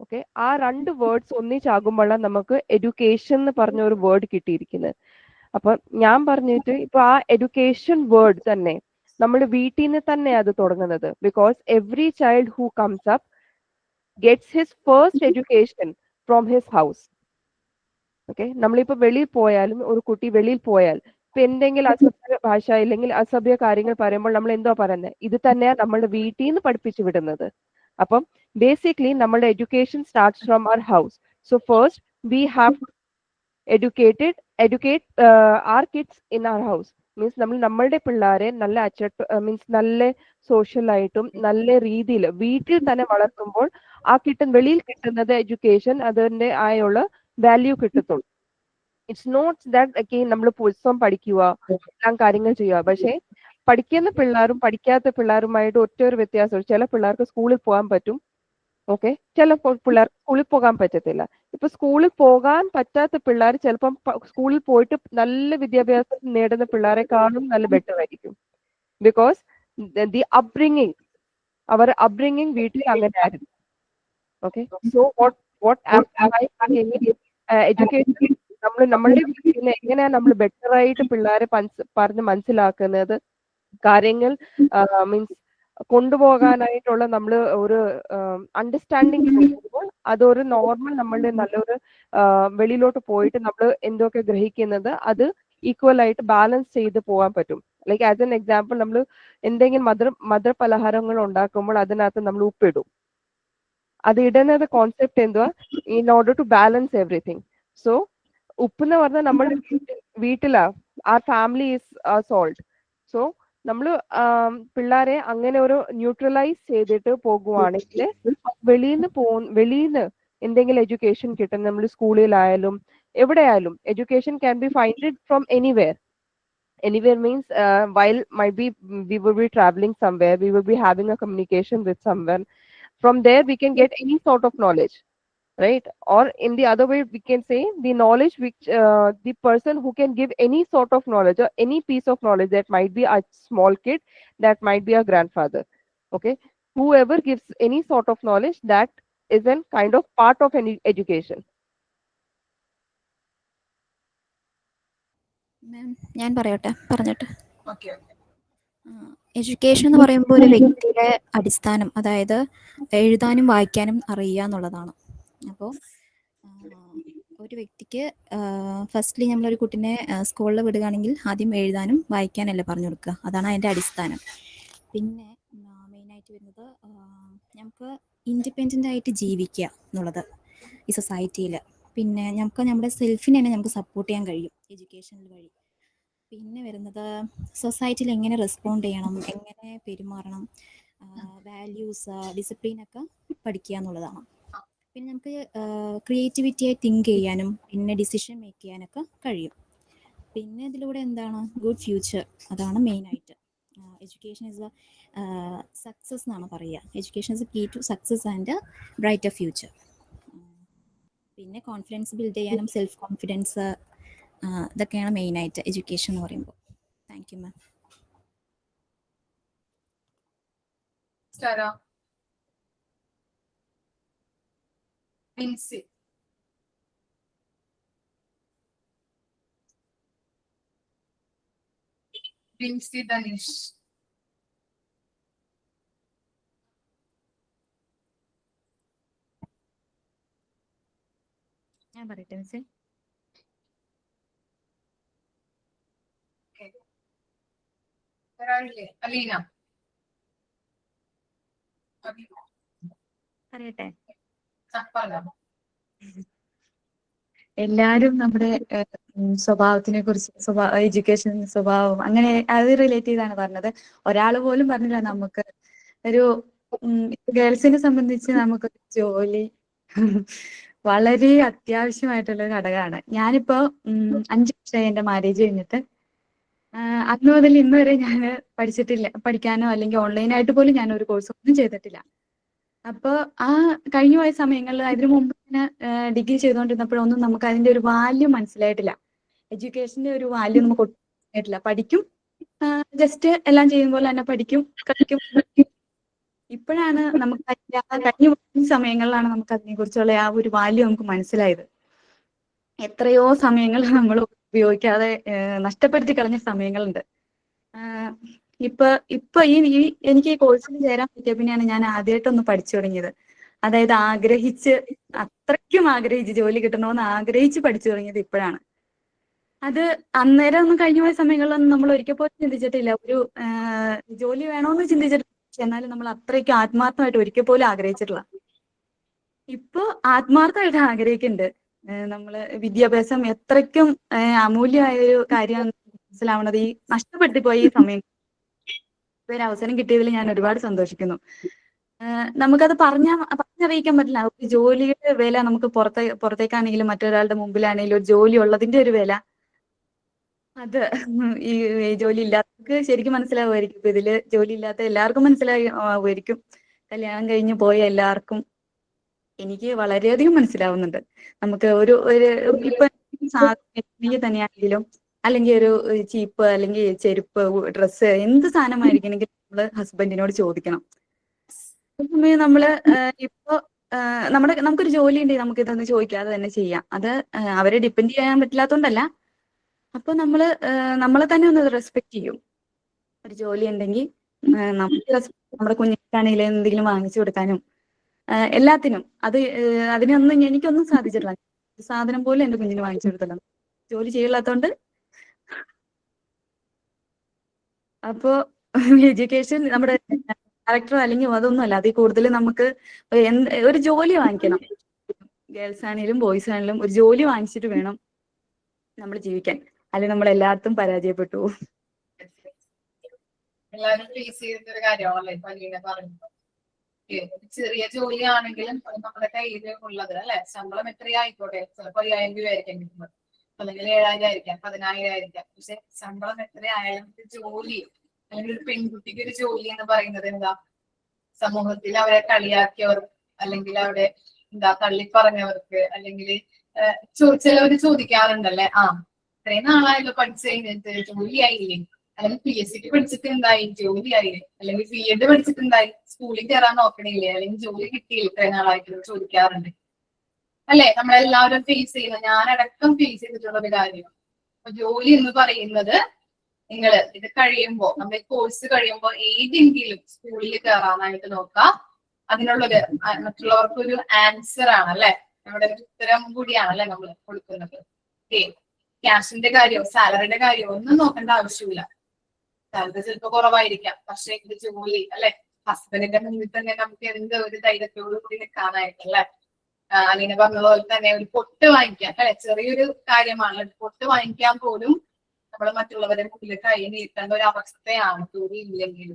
Okay, ആ രണ്ട് വേർഡ്സ് ഒന്നിച്ചാകുമ്പോഴാണ് നമുക്ക് എഡ്യൂക്കേഷൻ എന്ന് പറഞ്ഞ ഒരു വേർഡ് കിട്ടിയിരിക്കുന്നത്. അപ്പൊ ഞാൻ പറഞ്ഞിട്ട് ഇപ്പൊ ആ എഡ്യൂക്കേഷൻ വേർഡ് തന്നെ നമ്മൾ വീട്ടിൽ നിന്ന് തന്നെ അത് തുടങ്ങുന്നത്. Because every child who comes up gets his first education from his house. Okay, നമ്മളിപ്പോ വെളിയിൽ പോയാലും ഒരു കുട്ടി വെളിയിൽ പോയാൽ ഇപ്പൊ എന്തെങ്കിലും അസഭ്യ ഭാഷ ഇല്ലെങ്കിൽ അസഭ്യ കാര്യങ്ങൾ പറയുമ്പോൾ നമ്മൾ എന്തോ പറയുന്നത്, ഇത് തന്നെയാ നമ്മുടെ വീട്ടിൽ നിന്ന് പഠിപ്പിച്ചു വിടുന്നത്. അപ്പം ബേസിക്കലി നമ്മുടെ education starts from our house. So first we have educate our kids in our house. Means നമ്മൾ നമ്മളുടെ പിള്ളേരെ നല്ല മീൻസ് നല്ല സോഷ്യലായിട്ടും നല്ല രീതിയിൽ വീട്ടിൽ തന്നെ വളർത്തുമ്പോൾ ആ വെളിയിൽ കിട്ടുന്നത് എഡ്യൂക്കേഷൻ അതിന്റെ ആയുള്ള വാല്യൂ കിട്ടത്തുള്ളൂ. ഇറ്റ്സ് നോട്ട് ദാറ്റ് നമ്മൾ പുസ്തകം പഠിക്കുക എല്ലാം കാര്യങ്ങൾ ചെയ്യുക. പക്ഷെ പഠിക്കുന്ന പിള്ളേരും പഠിക്കാത്ത പിള്ളേരുമായിട്ട് ഒറ്റ ഒരു വ്യത്യാസം, ചില പിള്ളേർക്ക് സ്കൂളിൽ പോകാൻ പറ്റും, ഓക്കെ, ചില പിള്ളേർക്ക് സ്കൂളിൽ പോകാൻ പറ്റത്തില്ല. ഇപ്പൊ സ്കൂളിൽ പോകാൻ പറ്റാത്ത പിള്ളേർ ചിലപ്പം സ്കൂളിൽ പോയിട്ട് നല്ല വിദ്യാഭ്യാസം നേടുന്ന പിള്ളേരെക്കാളും നല്ല ബെറ്റർ ആയിരിക്കും. ബിക്കോസ് ദി അപ്ബ്രിങ്ങിങ്, അവർ അപ്ബ്രിങ്ങിങ് വീട്ടിൽ അങ്ങനെ ആയിരുന്നു. ഓക്കെ, സോ വാട്ട് എഡ്യൂക്കേഷൻ നമ്മളുടെ വീട്ടിൽ നിന്ന് എങ്ങനെയാ നമ്മൾ ബെറ്റർ ആയിട്ട് പിള്ളേരെ പറഞ്ഞ് മനസ്സിലാക്കുന്നത്, കാര്യങ്ങൾ മീൻസ് കൊണ്ടുപോകാനായിട്ടുള്ള നമ്മൾ ഒരു അണ്ടർസ്റ്റാൻഡിങ് കൊടുക്കുമ്പോൾ അതൊരു നോർമൽ നമ്മളുടെ നല്ലൊരു വെളിയിലോട്ട് പോയിട്ട് നമ്മൾ എന്തൊക്കെ ഗ്രഹിക്കുന്നത് അത് ഈക്വൽ ആയിട്ട് ബാലൻസ് ചെയ്ത് പോകാൻ പറ്റും. ലൈക്ക് ആസ് എൻ എക്സാമ്പിൾ, നമ്മൾ എന്തെങ്കിലും മധുര പലഹാരങ്ങൾ ഉണ്ടാക്കുമ്പോൾ അതിനകത്ത് നമ്മൾ ഉപ്പിടും. അത് ഇടുന്നത് കോൺസെപ്റ്റ് എന്തുവാ, in order to balance everything. So ഉപ്പ് എന്ന് പറഞ്ഞാൽ നമ്മളുടെ വീട്ടിലാ ആ ഫാമിലി ഈസ് സോൾട്ട്. സോ നമ്മൾ പിള്ളേരെ അങ്ങനെ ഒരു ന്യൂട്രലൈസ് ചെയ്തിട്ട് പോകുവാണെങ്കിൽ വെളിയിന്ന് എന്തെങ്കിലും എഡ്യൂക്കേഷൻ കിട്ടും. നമ്മൾ സ്കൂളിലായാലും എവിടെയായാലും education can be find from anywhere. Anywhere means while might be we will be traveling somewhere, we will be having a communication with someone. From there we can get any sort of knowledge, right? Or in the other way we can say the knowledge which the person who can give any sort of knowledge or any piece of knowledge, that might be a small kid, that might be a grandfather, okay, whoever gives any sort of knowledge, that is a kind of part of any education. ഞാൻ പറഞ്ഞിട്ട് okay. Education എന്ന് പറയുമ്പോൾ ഒരു വ്യക്തിയുടെ അടിസ്ഥാനം, അതായത് എഴുതാനും വായിക്കാനും അറിയുക എന്നുള്ളതാണ്. അപ്പോൾ ഒരു വ്യക്തിക്ക് ഫസ്റ്റ്ലി നമ്മളൊരു കുട്ടീനെ സ്കൂളിൽ വിടുകയാണെങ്കിൽ ആദ്യം എഴുതാനും വായിക്കാനല്ലേ പറഞ്ഞു കൊടുക്കുക, അതാണ് അതിൻ്റെ അടിസ്ഥാനം. പിന്നെ മെയിനായിട്ട് വരുന്നത് നമുക്ക് ഇൻഡിപെൻഡൻ്റ് ആയിട്ട് ജീവിക്കുക എന്നുള്ളത് ഈ സൊസൈറ്റിയിൽ. പിന്നെ നമുക്ക് നമ്മുടെ സെൽഫിനെ തന്നെ നമുക്ക് സപ്പോർട്ട് ചെയ്യാൻ കഴിയും എഡ്യൂക്കേഷൻ വഴി. പിന്നെ വരുന്നത് സൊസൈറ്റിയിൽ എങ്ങനെ റെസ്പോണ്ട് ചെയ്യണം, എങ്ങനെ പെരുമാറണം, വാല്യൂസ്, ഡിസിപ്ലിനൊക്കെ പഠിക്കുക എന്നുള്ളതാണ്. പിന്നെ നമുക്ക് ക്രിയേറ്റിവിറ്റിയായി തിങ്ക് ചെയ്യാനും പിന്നെ ഡിസിഷൻ മേക്ക് ചെയ്യാനൊക്കെ കഴിയും. പിന്നെ ഇതിലൂടെ എന്താണ് ഗുഡ് ഫ്യൂച്ചർ, അതാണ് മെയിനായിട്ട്. എഡ്യൂക്കേഷൻ ഇസ് എ സക്സസ് എന്നാണ് പറയുക. Education is a key to success and brighter future. പിന്നെ കോൺഫിഡൻസ് ബിൽഡ് ചെയ്യാനും സെൽഫ് കോൺഫിഡൻസ്, ഇതൊക്കെയാണ് മെയിനായിട്ട് എഡ്യൂക്കേഷൻ എന്ന് പറയുമ്പോൾ. Thank you ma'am. Vincy. Vincy Dhanish. ഞാൻ പറയട്ടെ മിസ്സേ. അലീന പറയട്ടെ. പറഞ്ഞോ. എല്ലാരും നമ്മുടെ സ്വഭാവത്തിനെ കുറിച്ച്, എഡ്യൂക്കേഷൻ സ്വഭാവം അങ്ങനെ അത് റിലേറ്റ് ചെയ്താണ് പറഞ്ഞത്. ഒരാൾ പോലും പറഞ്ഞില്ല നമുക്ക് ഒരു ഗേൾസിനെ സംബന്ധിച്ച് നമുക്ക് ജോലി വളരെ അത്യാവശ്യമായിട്ടുള്ള ഒരു ഘടകമാണ്. ഞാനിപ്പോ 5 വർഷമായി എന്റെ മാരേജ് കഴിഞ്ഞിട്ട്. അന്ന് മുതൽ ഇന്ന് വരെ ഞാൻ പഠിച്ചിട്ടില്ല, പഠിക്കാനോ അല്ലെങ്കിൽ ഓൺലൈനായിട്ട് പോലും ഞാൻ ഒരു കോഴ്സ് ഒന്നും ചെയ്തിട്ടില്ല. അപ്പൊ ആ കഴിഞ്ഞു പോയ സമയങ്ങളിൽ അതിനു മുമ്പ് ഇങ്ങനെ ഡിഗ്രി ചെയ്തുകൊണ്ടിരുന്നപ്പോഴൊന്നും നമുക്ക് അതിന്റെ ഒരു വാല്യൂ മനസ്സിലായിട്ടില്ല. എഡ്യൂക്കേഷന്റെ ഒരു വാല്യൂ നമുക്ക് ഒട്ടും മനസ്സിലായിട്ടില്ല. പഠിക്കും, ജസ്റ്റ് എല്ലാം ചെയ്യുമ്പോൾ തന്നെ പഠിക്കും, കളിക്കും. ഇപ്പോഴാണ് നമുക്ക് കഴിഞ്ഞ സമയങ്ങളിലാണ് നമുക്ക് അതിനെക്കുറിച്ചുള്ള ആ ഒരു വാല്യൂ നമുക്ക് മനസ്സിലായത്. എത്രയോ സമയങ്ങൾ നമ്മൾ ഉപയോഗിക്കാതെ നഷ്ടപ്പെടുത്തി കളഞ്ഞ സമയങ്ങളുണ്ട്. ഇപ്പൊ ഇപ്പൊ എനിക്ക് ഈ കോഴ്സിന് ചേരാൻ പറ്റിയ പിന്നെയാണ് ഞാൻ ആദ്യമായിട്ടൊന്ന് പഠിച്ചു തുടങ്ങിയത്. അതായത് അത്രയ്ക്കും ആഗ്രഹിച്ച് ജോലി കിട്ടണമെന്ന് ആഗ്രഹിച്ച് പഠിച്ചു തുടങ്ങിയത് ഇപ്പോഴാണ്. അത് അന്നേരം ഒന്നും കഴിഞ്ഞു പോയ സമയങ്ങളിലൊന്നും നമ്മൾ ഒരിക്കൽ പോലും ചിന്തിച്ചിട്ടില്ല. ഒരു ജോലി വേണമെന്ന് ചിന്തിച്ചിട്ടില്ല. എന്നാലും നമ്മൾ അത്രയ്ക്ക് ആത്മാർത്ഥമായിട്ട് ഒരിക്കൽ പോലും ആഗ്രഹിച്ചിട്ടില്ല. ഇപ്പൊ ആത്മാർത്ഥമായിട്ട് ആഗ്രഹിക്കുന്നുണ്ട്. നമ്മള് വിദ്യാഭ്യാസം എത്രയ്ക്കും അമൂല്യമായ ഒരു കാര്യമാണ് മനസ്സിലാവുന്നത്. ഈ നഷ്ടപ്പെടുത്തി പോയ ഈ സമയം ഒരു അവസരം കിട്ടിയതിൽ ഞാൻ ഒരുപാട് സന്തോഷിക്കുന്നു. നമുക്കത് പറഞ്ഞറിയിക്കാൻ പറ്റില്ല. ഒരു ജോലിയുടെ വില നമുക്ക് പുറത്തേക്കാണെങ്കിലും മറ്റൊരാളുടെ മുമ്പിലാണെങ്കിലും ഒരു ജോലി ഉള്ളതിന്റെ ഒരു വില അത് ഈ ജോലി ഇല്ലാത്തവർക്ക് ശരിക്കും മനസ്സിലാവുമായിരിക്കും. ഇപ്പൊ ഇതില് ജോലി ഇല്ലാത്ത എല്ലാവർക്കും മനസ്സിലാവുമായിരിക്കും. കല്യാണം കഴിഞ്ഞ് പോയ എല്ലാവർക്കും എനിക്ക് വളരെയധികം മനസ്സിലാവുന്നുണ്ട്. നമുക്ക് ഇപ്പൊ സാധനം തന്നെയാണെങ്കിലും അല്ലെങ്കിൽ ഒരു ചീപ്പ് അല്ലെങ്കിൽ ചെരുപ്പ് ഡ്രസ്സ് എന്ത് സാധനമായിരിക്കണമെങ്കിൽ നമ്മള് ഹസ്ബൻഡിനോട് ചോദിക്കണം. അതേസമയം നമ്മള് ഇപ്പൊ നമുക്കൊരു ജോലി ഉണ്ടെങ്കിൽ നമുക്ക് ഇതൊന്നും ചോദിക്കാതെ തന്നെ ചെയ്യാം. അത് അവരെ ഡിപ്പെൻഡ് ചെയ്യാൻ പറ്റില്ലാത്തതുകൊണ്ടല്ല. അപ്പൊ നമ്മളെ തന്നെ ഒന്ന് റെസ്പെക്ട് ചെയ്യും. ഒരു ജോലി ഉണ്ടെങ്കിൽ നമ്മുടെ കുഞ്ഞിക്കാണെങ്കിലും എന്തെങ്കിലും വാങ്ങിച്ചു കൊടുക്കാനും എല്ലാത്തിനും അതിനൊന്നും എനിക്കൊന്നും സാധിച്ചിട്ടില്ല. സാധനം പോലും എന്റെ കുഞ്ഞിന് വാങ്ങിച്ചു കൊടുത്തില്ല. ജോലി ചെയ്യില്ലാത്തോണ്ട്. അപ്പോ എഡ്യൂക്കേഷൻ നമ്മുടെ ക്യാരക്ടർ അല്ലെങ്കിൽ അതൊന്നും അല്ല. അതിൽ കൂടുതൽ നമുക്ക് ഒരു ജോലി വാങ്ങിക്കണം. ഗേൾസ് ആണെങ്കിലും ബോയ്സ് ആണെങ്കിലും ഒരു ജോലി വാങ്ങിച്ചിട്ട് വേണം നമ്മൾ ജീവിക്കാൻ. അല്ലെങ്കിൽ നമ്മൾ എല്ലായിടത്തും പരാജയപ്പെട്ടു പോകും. എല്ലാവരും ഫേസ് ചെയ്യുന്ന ഒരു കാര്യമാണല്ലോ ഇപ്പൊ അലീന പറയുന്നത്. ചെറിയ ജോലിയാണെങ്കിലും നമ്മുടെ കയ്യിൽ ഉള്ളത് അല്ലെ, ശമ്പളം എത്രയായിക്കോട്ടെ, ചിലപ്പോൾ 5000 രൂപ ആയിരിക്കാം കിട്ടുന്നത്, അല്ലെങ്കിൽ 7000 ആയിരിക്കാം, 10000 ആയിരിക്കാം. പക്ഷെ ശമ്പളം എത്രയായാലും ജോലി അല്ലെങ്കിൽ ഒരു പെൺകുട്ടിക്ക് ഒരു ജോലി എന്ന് പറയുന്നത് എന്താ, സമൂഹത്തിൽ അവരെ കളിയാക്കിയവർ അല്ലെങ്കിൽ അവിടെ തള്ളിപ്പറഞ്ഞവർക്ക് അല്ലെങ്കിൽ ചിലവര് ചോദിക്കാറുണ്ടല്ലേ, ഇത്രയും നാളായല്ലോ പഠിച്ചു കഴിഞ്ഞിട്ട് ജോലിയായില്ലേ, അല്ലെങ്കിൽ PSC പഠിച്ചിട്ട് എന്തായി ജോലിയായില്ലേ, അല്ലെങ്കിൽ B.Ed പഠിച്ചിട്ട് എന്തായി സ്കൂളിൽ കയറാൻ നോക്കണില്ലേ, അല്ലെങ്കിൽ ജോലി കിട്ടിയില്ല ഇത്രയും നാളായിട്ട് ചോദിക്കാറുണ്ട് അല്ലെ. നമ്മളെല്ലാവരും ഫേസ് ചെയ്യുന്ന, ഞാനടക്കം ഫേസ് ചെയ്തിട്ടുള്ള ഒരു കാര്യം. അപ്പൊ ജോലി എന്ന് പറയുന്നത് ഇത് കഴിയുമ്പോ, നമ്മുടെ കോഴ്സ് കഴിയുമ്പോ ഏതെങ്കിലും സ്കൂളിൽ കയറാനായിട്ട് നോക്കാം. അതിനുള്ളൊരു മറ്റുള്ളവർക്കൊരു ആൻസർ ആണ് അല്ലെ, നമ്മുടെ ഒരു ഉത്തരം കൂടിയാണല്ലേ നമ്മൾ കൊടുക്കുന്നത്. ക്യാഷിന്റെ കാര്യമോ സാലറിയുടെ കാര്യമോ ഒന്നും നോക്കേണ്ട ആവശ്യമില്ല. സാലറി ചിലപ്പോൾ കുറവായിരിക്കാം, പക്ഷെ ഇത് ജോലി അല്ലെ, ഹസ്ബൻഡിന്റെ മുന്നിൽ തന്നെ നമുക്ക് എന്ത് ഒരു ധൈര്യത്തോടു കൂടി നിൽക്കാനായിട്ടല്ലേ. അലീന പറഞ്ഞതുപോലെ തന്നെ ഒരു പൊട്ട് വാങ്ങിക്കാൻ അല്ലെ, ചെറിയൊരു കാര്യമാണ്. പൊട്ട് വാങ്ങിക്കാൻ പോലും നമ്മൾ മറ്റുള്ളവരെ മുന്നിൽ കൈ നീട്ടേണ്ട ഒരു അവസ്ഥയാണ് ജോലി ഇല്ലെങ്കിൽ.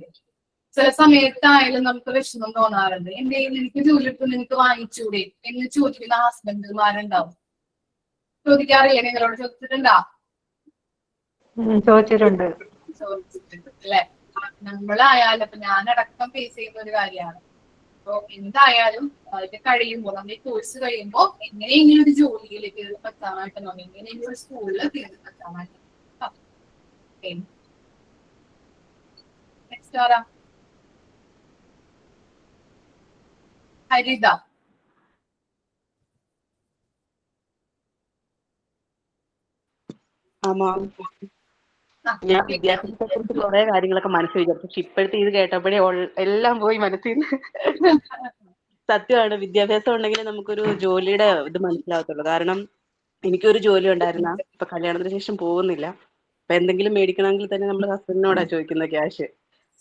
ചില സമയത്തായാലും നമുക്ക് വിഷമം തോന്നാറുണ്ട്. എന്തെങ്കിലും എനിക്ക് ജോലി എടുത്ത് നിനക്ക് വാങ്ങിച്ചൂടെ എന്ന് ചോദിക്കുന്ന ഹസ്ബൻഡുമാരുണ്ടാവും. ചോദിക്കാറില്ലേ? നിങ്ങളോട് ചോദിച്ചിട്ടുണ്ടോ? ചോദിച്ചിട്ടുണ്ട് അല്ലെ. നമ്മളായാലും ഇപ്പൊ ഞാനടക്കം ഫേസ് ചെയ്യുന്ന ഒരു കാര്യമാണ്. അപ്പൊ എന്തായാലും ഇത് കഴിയുമ്പോൾ, നമ്മുടെ ഈ കോഴ്സ് കഴിയുമ്പോൾ എങ്ങനെയെങ്കിലും ഒരു ജോലിയിലേക്ക് എത്താനായിട്ട് നോക്കാം, എങ്ങനെയെങ്കിലും ഒരു സ്കൂളിൽ എത്താനായിട്ട്. നെക്സ്റ്റ് ആരാ? ഹരിത. ഞാൻ വിദ്യാഭ്യാസത്തെ കുറിച്ച് കുറെ കാര്യങ്ങളൊക്കെ മനസ്സിൽ വിചാരിച്ചു. പക്ഷെ ഇപ്പോഴത്തെ ഇത് കേട്ടപ്പോഴേ എല്ലാം പോയി മനസ്സിൽ നിന്ന്. സത്യമാണ്, വിദ്യാഭ്യാസം ഉണ്ടെങ്കിൽ നമുക്കൊരു ജോലിയുടെ ഇത് മനസ്സിലാകത്തുള്ളൂ. കാരണം എനിക്കൊരു ജോലി ഉണ്ടായിരുന്ന, ഇപ്പൊ കല്യാണത്തിന് ശേഷം പോകുന്നില്ല. അപ്പൊ എന്തെങ്കിലും മേടിക്കണമെങ്കിൽ തന്നെ നമ്മൾ ഹസ്ബൻഡിനോടാ ചോദിക്കുന്നത് ക്യാഷ്.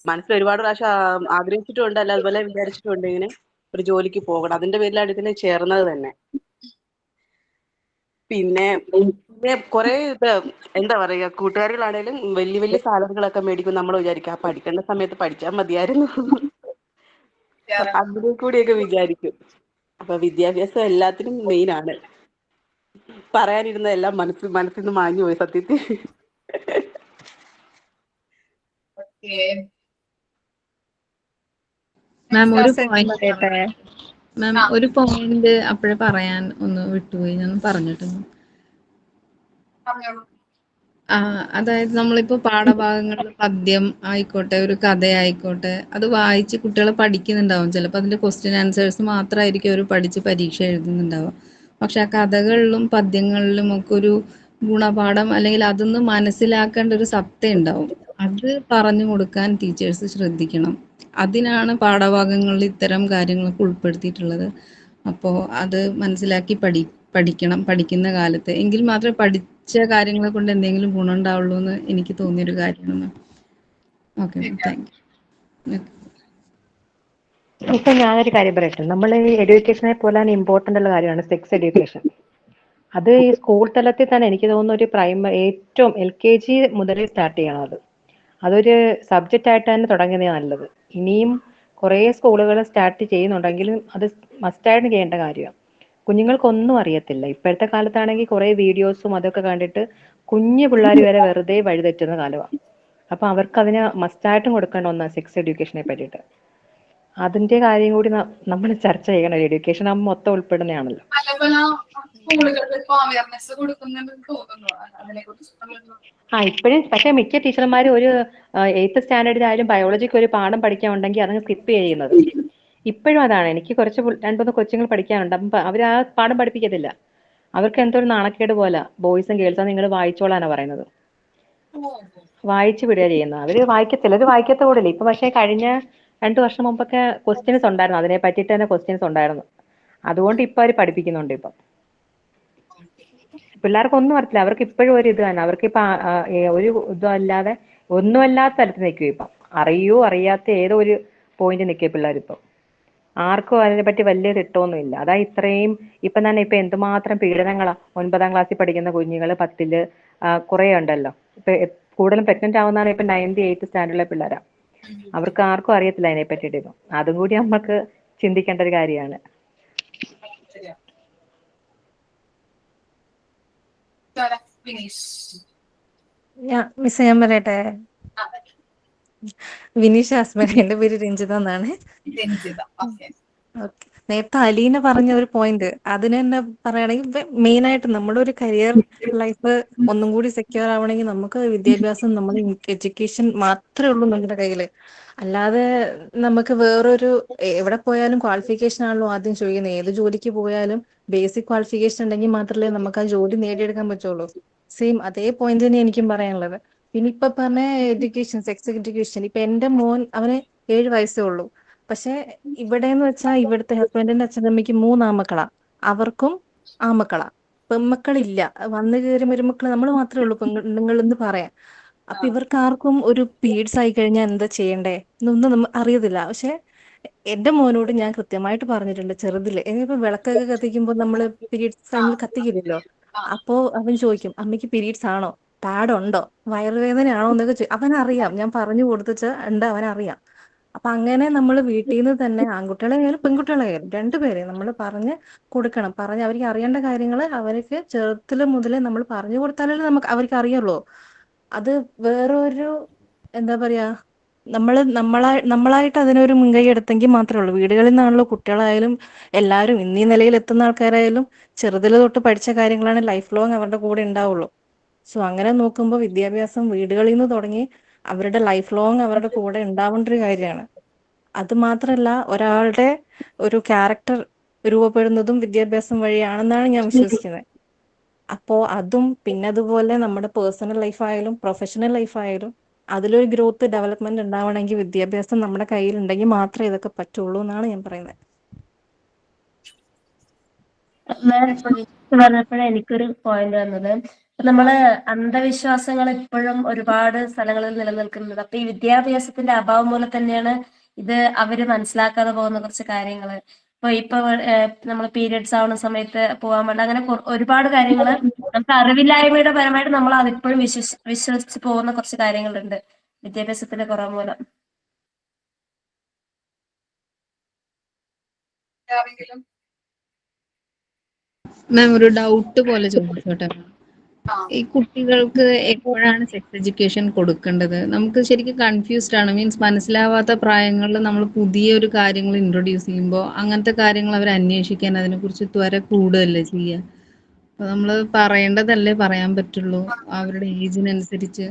മനസ്സിൽ ഒരുപാട് പ്രാവശ്യം ആഗ്രഹിച്ചിട്ടുണ്ട്, അല്ല അതുപോലെ വിചാരിച്ചിട്ടുണ്ട് ഇങ്ങനെ ഒരു ജോലിക്ക് പോകണം. അതിന്റെ പേരിലാണ് ഇതിന് ചേർന്നത് തന്നെ. പിന്നെ കുറെ എന്താ പറയുക, കൂട്ടുകാരികളാണേലും വലിയ വലിയ സാലറികളൊക്കെ മേടിക്കും. നമ്മൾ വിചാരിക്കും പഠിക്കേണ്ട സമയത്ത് പഠിച്ചാൽ മതിയായിരുന്നു, അതിനെ കൂടിയൊക്കെ വിചാരിക്കും. അപ്പൊ വിദ്യാഭ്യാസം എല്ലാത്തിനും മെയിൻ ആണ്. പറയാനിരുന്ന എല്ലാം മനസ്സിൽ നിന്ന് മാഞ്ഞു പോയി സത്യത്തിൽ. മാം ഒരു പോയിന്റ് പറയട്ടെ. മാം ഒരു പോയിന്റ് അപ്പോഴേ പറയാൻ ഒന്ന് വിട്ടുപോയി, ഞാൻ പറഞ്ഞിട്ടുണ്ട്. അതായത് നമ്മളിപ്പോ പാഠഭാഗങ്ങളിൽ പദ്യം ആയിക്കോട്ടെ, ഒരു കഥയായിക്കോട്ടെ, അത് വായിച്ച് കുട്ടികൾ പഠിക്കുന്നുണ്ടാവും. ചിലപ്പോൾ അതിന്റെ ക്വസ്റ്റ്യൻ ആൻസേഴ്സ് മാത്രമായിരിക്കും അവർ പഠിച്ച് പരീക്ഷ എഴുതുന്നുണ്ടാവുക. പക്ഷെ ആ കഥകളിലും പദ്യങ്ങളിലും ഒക്കെ ഒരു ഗുണപാഠം അല്ലെങ്കിൽ അതൊന്ന് മനസ്സിലാക്കേണ്ട ഒരു സത്ത ഉണ്ടാവും. അത് പറഞ്ഞു കൊടുക്കാൻ ടീച്ചേഴ്സ് ശ്രദ്ധിക്കണം. അതിനാണ് പാഠഭാഗങ്ങളിൽ ഇത്തരം കാര്യങ്ങളൊക്കെ ഉൾപ്പെടുത്തിയിട്ടുള്ളത്. അപ്പോൾ അത് മനസ്സിലാക്കി പഠിക്കണം പഠിക്കുന്ന കാലത്ത്. എങ്കിൽ മാത്രമേ പഠിച്ച കാര്യങ്ങളെ കൊണ്ട് എന്തെങ്കിലും ഗുണം ഉണ്ടാവുള്ളൂ എന്ന് എനിക്ക് തോന്നിയൊരു കാര്യമാണ്. Okay, thank U. ഇപ്പൊ ഞാനൊരു കാര്യം പറയട്ടെ. നമ്മൾ ഈ എഡ്യൂക്കേഷനെ പോലെ ഇമ്പോർട്ടന്റ് ഉള്ള കാര്യമാണ് സെക്സ് എഡ്യൂക്കേഷൻ. അത് ഈ സ്കൂൾ തലത്തിൽ തന്നെ എനിക്ക് തോന്നുന്നു ഒരു ഏറ്റവും LKG മുതലേ സ്റ്റാർട്ട് ചെയ്യണം. അതൊരു സബ്ജക്റ്റ് ആയിട്ട് തന്നെ തുടങ്ങുന്നതാണ് നല്ലത്. ഇനിയും കുറേ സ്കൂളുകൾ സ്റ്റാർട്ട് ചെയ്യുന്നുണ്ടെങ്കിലും അത് മസ്റ്റായിട്ട് ചെയ്യേണ്ട കാര്യമാണ്. കുഞ്ഞുങ്ങൾക്കൊന്നും അറിയത്തില്ല. ഇപ്പോഴത്തെ കാലത്താണെങ്കിൽ കുറേ വീഡിയോസും അതൊക്കെ കണ്ടിട്ട് കുഞ്ഞു പിള്ളേർ വരെ വെറുതെ വഴിതെറ്റുന്ന കാലമാണ്. അപ്പൊ അവർക്ക് അതിന് മസ്റ്റായിട്ടും കൊടുക്കേണ്ട ഒന്നാണ് സെക്സ് എഡ്യൂക്കേഷനെ പറ്റിയിട്ട്. അതിന്റെ കാര്യം കൂടി നമ്മൾ ചർച്ച ചെയ്യണം. എഡ്യൂക്കേഷൻ ആകുമ്പോൾ മൊത്തം ഉൾപ്പെടുന്നതാണല്ലോ. പല പല സ്കൂളുകളിൽ ഇപ്പൊ അവയർനെസ് കൊടുക്കുന്നുണ്ടെന്ന് തോന്നുന്നു അതിനെ കുറിച്ച്. ഇപ്പോഴും പക്ഷെ മിക്ക ടീച്ചർമാരും ഒരു 8th സ്റ്റാൻഡേർഡിലായാലും ബയോളജിക്ക് ഒരു പാഠം പഠിക്കാൻ ഉണ്ടെങ്കിൽ അതങ്ങ് സ്കിപ്പ് ചെയ്യുന്നത്. ഇപ്പോഴും അതാണ്. എനിക്ക് കുറച്ച് 2-3 കൊച്ചുങ്ങൾ പഠിക്കാനുണ്ട്. അപ്പം അവർ ആ പാഠം പഠിപ്പിക്കത്തില്ല. അവർക്ക് എന്തോ ഒരു നാണക്കേട് പോലെ ബോയ്സും ഗേൾസും നിങ്ങൾ വായിച്ചോളാനാ പറയുന്നത്. വായിച്ചു വിടുക ചെയ്യുന്നത്. അവര് ചിലർ വായിക്കത്ത കൂടില്ല. ഇപ്പൊ പക്ഷെ കഴിഞ്ഞ 2 വർഷം മുമ്പൊക്കെ ക്വസ്റ്റ്യൻസ് ഉണ്ടായിരുന്നു. അതിനെ പറ്റിയിട്ട് തന്നെ ക്വസ്റ്റ്യൻസ് ഉണ്ടായിരുന്നു. അതുകൊണ്ട് ഇപ്പൊ അവർ പഠിപ്പിക്കുന്നുണ്ട്. ഇപ്പൊ പിള്ളേർക്ക് ഒന്നും അറിയത്തില്ല. അവർക്ക് ഇപ്പോഴും ഒരു ഇത് തന്നെ. അവർക്ക് ഇപ്പൊ ഒരു ഇതും അല്ലാതെ ഒന്നുമല്ലാത്ത തലത്തിൽ നിൽക്കും. ഇപ്പം അറിയാത്ത ഏതോ ഒരു പോയിന്റ് നിൽക്കുക പിള്ളേരിപ്പം. ആർക്കും അതിനെ പറ്റി വലിയ തിട്ടമൊന്നുമില്ല. അതാ ഇത്രയും ഇപ്പം തന്നെ ഇപ്പൊ എന്തുമാത്രം പീഡനങ്ങളാ. 9ാം ക്ലാസ്സിൽ പഠിക്കുന്ന കുഞ്ഞുങ്ങൾ 10ല് കുറെ ഉണ്ടല്ലോ. ഇപ്പൊ കൂടുതലും പ്രഗ്നന്റ് ആവുന്നതാണ് ഇപ്പൊ 9th 8th സ്റ്റാൻഡേർഡിലെ പിള്ളേരാ. അവർക്ക് ആർക്കും അറിയത്തില്ല അതിനെ പറ്റിയിട്ട്. ഇപ്പം അതും കൂടി നമുക്ക് ചിന്തിക്കേണ്ട ഒരു കാര്യമാണ്. മിസ് ഞാൻ പറയട്ടെ. വിനീഷ് ഹസ്ബൻഡ്, എന്റെ പേര് രഞ്ജിത എന്നാണ്. ഓക്കെ. നേരത്തെ അലീന പറഞ്ഞ ഒരു പോയിന്റ് അതിന് തന്നെ പറയുകയാണെങ്കിൽ മെയിൻ ആയിട്ട് നമ്മുടെ ഒരു കരിയർ ലൈഫ് ഒന്നും കൂടി സെക്യൂർ ആവണമെങ്കിൽ നമുക്ക് വിദ്യാഭ്യാസം, നമ്മൾ എഡ്യൂക്കേഷൻ മാത്രമേ ഉള്ളൂ നമ്മുടെ കയ്യില്. അല്ലാതെ നമുക്ക് വേറൊരു എവിടെ പോയാലും ക്വാളിഫിക്കേഷൻ ആണല്ലോ ആദ്യം ചോദിക്കുന്നത്. ഏത് ജോലിക്ക് പോയാലും ബേസിക് ക്വാളിഫിക്കേഷൻ ഉണ്ടെങ്കിൽ മാത്രമേ നമുക്ക് ആ ജോലി നേടിയെടുക്കാൻ പറ്റുള്ളൂ. സെയിം അതേ പോയിന്റ് തന്നെ എനിക്കും പറയാനുള്ളത്. പിന്നെ ഇപ്പൊ പറഞ്ഞ എഡ്യൂക്കേഷൻ, സെക്സ് എഡ്യൂക്കേഷൻ. ഇപ്പൊ എന്റെ മോൻ, അവന് 7 വയസ്സേ ഉള്ളൂ. പക്ഷെ ഇവിടെ എന്ന് വെച്ചാൽ ഇവിടുത്തെ ഹസ്ബൻഡിന്റെ അച്ഛനമ്മയ്ക്ക് 3 ആമക്കളാ. അവർക്കും ആമക്കളാ, പെൺമക്കളില്ല. വന്നു കയറി മരുമക്കള് നമ്മൾ മാത്രമേ ഉള്ളൂ പെണ്ണുങ്ങൾ എന്ന് പറയാം. അപ്പൊ ഇവർക്ക് ആർക്കും ഒരു പീരീഡ്സ് ആയി കഴിഞ്ഞാൽ എന്താ ചെയ്യണ്ടേ എന്നൊന്നും നമ്മൾ അറിയത്തില്ല. പക്ഷെ എന്റെ മോനോട് ഞാൻ കൃത്യമായിട്ട് പറഞ്ഞിട്ടുണ്ട് ചെറുതില്. ഇനിയിപ്പോ വിളക്കൊക്കെ കത്തിക്കുമ്പോൾ നമ്മള് പീരീഡ്സ് ടൈമിൽ കത്തിക്കില്ലല്ലോ. അപ്പോ അവൻ ചോദിക്കും, അമ്മയ്ക്ക് പീരീഡ്സ് ആണോ, പാഡ് ഉണ്ടോ, വയറുവേദനയാണോ എന്നൊക്കെ അവനറിയാം. ഞാൻ പറഞ്ഞു കൊടുത്തിട്ട് ഉണ്ട്, അവനറിയാം. അപ്പൊ അങ്ങനെ നമ്മൾ വീട്ടിൽ നിന്ന് തന്നെ ആൺകുട്ടികളായാലും പെൺകുട്ടികളായാലും രണ്ടുപേരെ നമ്മൾ പറഞ്ഞ് കൊടുക്കണം. അവർക്ക് അറിയേണ്ട കാര്യങ്ങൾ അവർക്ക് ചെറുതില് മുതലേ നമ്മൾ പറഞ്ഞു കൊടുത്താലേ അവർക്ക് അറിയുള്ളൂ. അത് വേറൊരു എന്താ പറയാ, നമ്മളായിട്ട് അതിനൊരു മുൻകൈ എടുത്തെങ്കിൽ മാത്രമേ ഉള്ളൂ. വീടുകളിൽ നിന്നാണല്ലോ കുട്ടികളായാലും എല്ലാവരും ഇന്നീ നിലയിൽ എത്തുന്ന ആൾക്കാരായാലും ചെറുതില് തൊട്ട് പഠിച്ച കാര്യങ്ങളാണ് ലൈഫ് ലോങ് അവരുടെ കൂടെ ഉണ്ടാവുള്ളൂ. സോ അങ്ങനെ നോക്കുമ്പോൾ വിദ്യാഭ്യാസം വീടുകളിൽ നിന്ന് തുടങ്ങി അവരുടെ ലൈഫ് ലോങ് അവരുടെ കൂടെ ഉണ്ടാവേണ്ട ഒരു കാര്യമാണ്. അത് മാത്രല്ല, ഒരാളുടെ ഒരു ക്യാരക്ടർ രൂപപ്പെടുന്നതും വിദ്യാഭ്യാസം വഴിയാണെന്നാണ് ഞാൻ വിശ്വസിക്കുന്നത്. അപ്പോ അതും പിന്നെ അതുപോലെ നമ്മുടെ പേഴ്സണൽ ലൈഫായാലും പ്രൊഫഷണൽ ലൈഫായാലും അതിലൊരു ഗ്രോത്ത് ഡെവലപ്മെന്റ് ഉണ്ടാവണമെങ്കിൽ വിദ്യാഭ്യാസം നമ്മുടെ കയ്യിൽ ഉണ്ടെങ്കിൽ മാത്രമേ ഇതൊക്കെ പറ്റുള്ളൂ എന്നാണ് ഞാൻ പറയുന്നത്. പറഞ്ഞപ്പോഴേ എനിക്കൊരു പോയിന്റ് വന്നത്, നമ്മള് അന്ധവിശ്വാസങ്ങൾ ഇപ്പോഴും ഒരുപാട് സ്ഥലങ്ങളിൽ നിലനിൽക്കുന്നുണ്ട്. അപ്പൊ ഈ വിദ്യാഭ്യാസത്തിന്റെ അഭാവം മൂലം തന്നെയാണ് ഇത് അവര് മനസ്സിലാക്കാതെ പോകുന്ന കുറച്ച് കാര്യങ്ങള്. ഇപ്പൊ നമ്മൾ പീരിയഡ്സ് ആവുന്ന സമയത്ത് പോകാൻ വേണ്ട, അങ്ങനെ ഒരുപാട് കാര്യങ്ങള് നമുക്ക് അറിവില്ലായ്മയുടെ പരമായിട്ട് നമ്മൾ അതിപ്പോഴും വിശ്വസിച്ച് പോകുന്ന കുറച്ച് കാര്യങ്ങളുണ്ട് വിദ്യാഭ്യാസത്തിന്റെ കുറവ് മൂലം. മാം, ഒരു ഡൗട്ട് പോലെ ചോദിച്ചോട്ടെ. ഈ കുട്ടികൾക്ക് എപ്പോഴാണ് സെക്സ് എഡ്യൂക്കേഷൻ കൊടുക്കേണ്ടത്? നമുക്ക് ശരിക്കും കൺഫ്യൂസ്ഡ് ആണ്. മീൻസ് മനസ്സിലാവാത്ത പ്രായങ്ങളിൽ നമ്മൾ പുതിയ ഒരു കാര്യങ്ങൾ ഇൻട്രൊഡ്യൂസ് ചെയ്യുമ്പോൾ അങ്ങനത്തെ കാര്യങ്ങൾ അവർ അന്വേഷിക്കാൻ അതിനെക്കുറിച്ച് ത്വര കൂടുതലല്ലേ ചെയ്യുക. അപ്പൊ നമ്മള് പറയേണ്ടതല്ലേ പറയാൻ പറ്റുള്ളൂ അവരുടെ ഏജിനനുസരിച്ച്.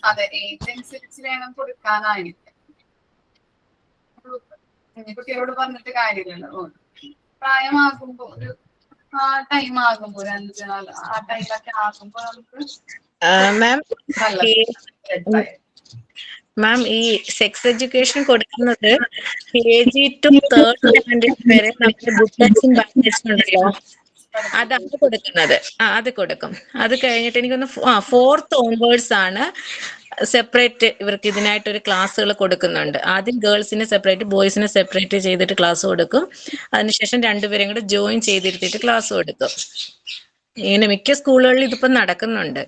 അതെ, ഏജ് അനുസരിച്ച് വേണം കൊടുക്കാനായിട്ട്. കുട്ടികളോട് പറഞ്ഞിട്ട് കാര്യമില്ലല്ലോ. പ്രായമാകുമ്പോ ഒരു ടൈം ആകുമ്പോ ഒരു 5 ആ ടൈമൊക്കെ ആകുമ്പോ നമുക്ക് മാം ഈ സെക്സ് എഡ്യൂക്കേഷൻ കൊടുക്കുന്നത് KG to 3rd സ്റ്റാൻഡേർഡ് വരെ നമ്മുടെ good touch and bad touch ഉണ്ടല്ലോ, അതാണ് കൊടുക്കുന്നത്. അത് കൊടുക്കും. അത് കഴിഞ്ഞിട്ട് എനിക്കൊന്ന് 4th ഓൺവേർഡ്സ് ആണ് സെപ്പറേറ്റ് ഇവർക്ക് ഇതിനായിട്ടൊരു ക്ലാസ്സുകൾ കൊടുക്കുന്നുണ്ട്. ആദ്യം ഗേൾസിന് സെപ്പറേറ്റ്, ബോയ്സിന് സെപ്പറേറ്റ് ചെയ്തിട്ട് ക്ലാസ് കൊടുക്കും. അതിനുശേഷം രണ്ടുപേരും കൂടെ ജോയിൻ ചെയ്തിരുത്തിയിട്ട് ക്ലാസ് കൊടുക്കും. ഇങ്ങനെ മിക്ക സ്കൂളുകളിൽ ഇതിപ്പോ നടക്കുന്നുണ്ട്.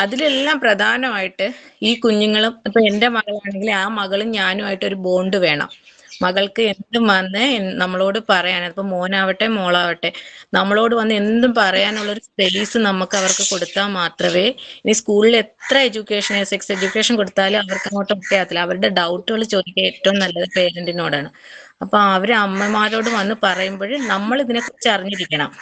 അതിലെല്ലാം പ്രധാനമായിട്ട് ഈ കുഞ്ഞുങ്ങളും, ഇപ്പൊ എന്റെ മകളാണെങ്കിൽ ആ മകളും ഞാനുമായിട്ട് ഒരു ബോണ്ട് വേണം. മകൾക്ക് എന്തും വന്ന് നമ്മളോട് പറയാൻ, ഇപ്പൊ മോനാവട്ടെ മോളാവട്ടെ, നമ്മളോട് വന്ന് എന്തും പറയാനുള്ള ഒരു സ്പേസ് നമുക്ക് അവർക്ക് കൊടുത്താൽ മാത്രമേ, ഇനി സ്കൂളിൽ എത്ര എഡ്യൂക്കേഷൻ, സെക്സ് എഡ്യൂക്കേഷൻ കൊടുത്താലും അവർക്ക് അങ്ങോട്ട് ഒക്കെയാത്തില്ല. അവരുടെ ഡൗട്ടുകൾ ചോദിക്കാൻ ഏറ്റവും നല്ലത് പേരന്റിനോടാണ്. അപ്പൊ അവര് അമ്മമാരോട് വന്ന് പറയുമ്പോൾ നമ്മൾ ഇതിനെക്കുറിച്ച് അറിഞ്ഞിരിക്കണം.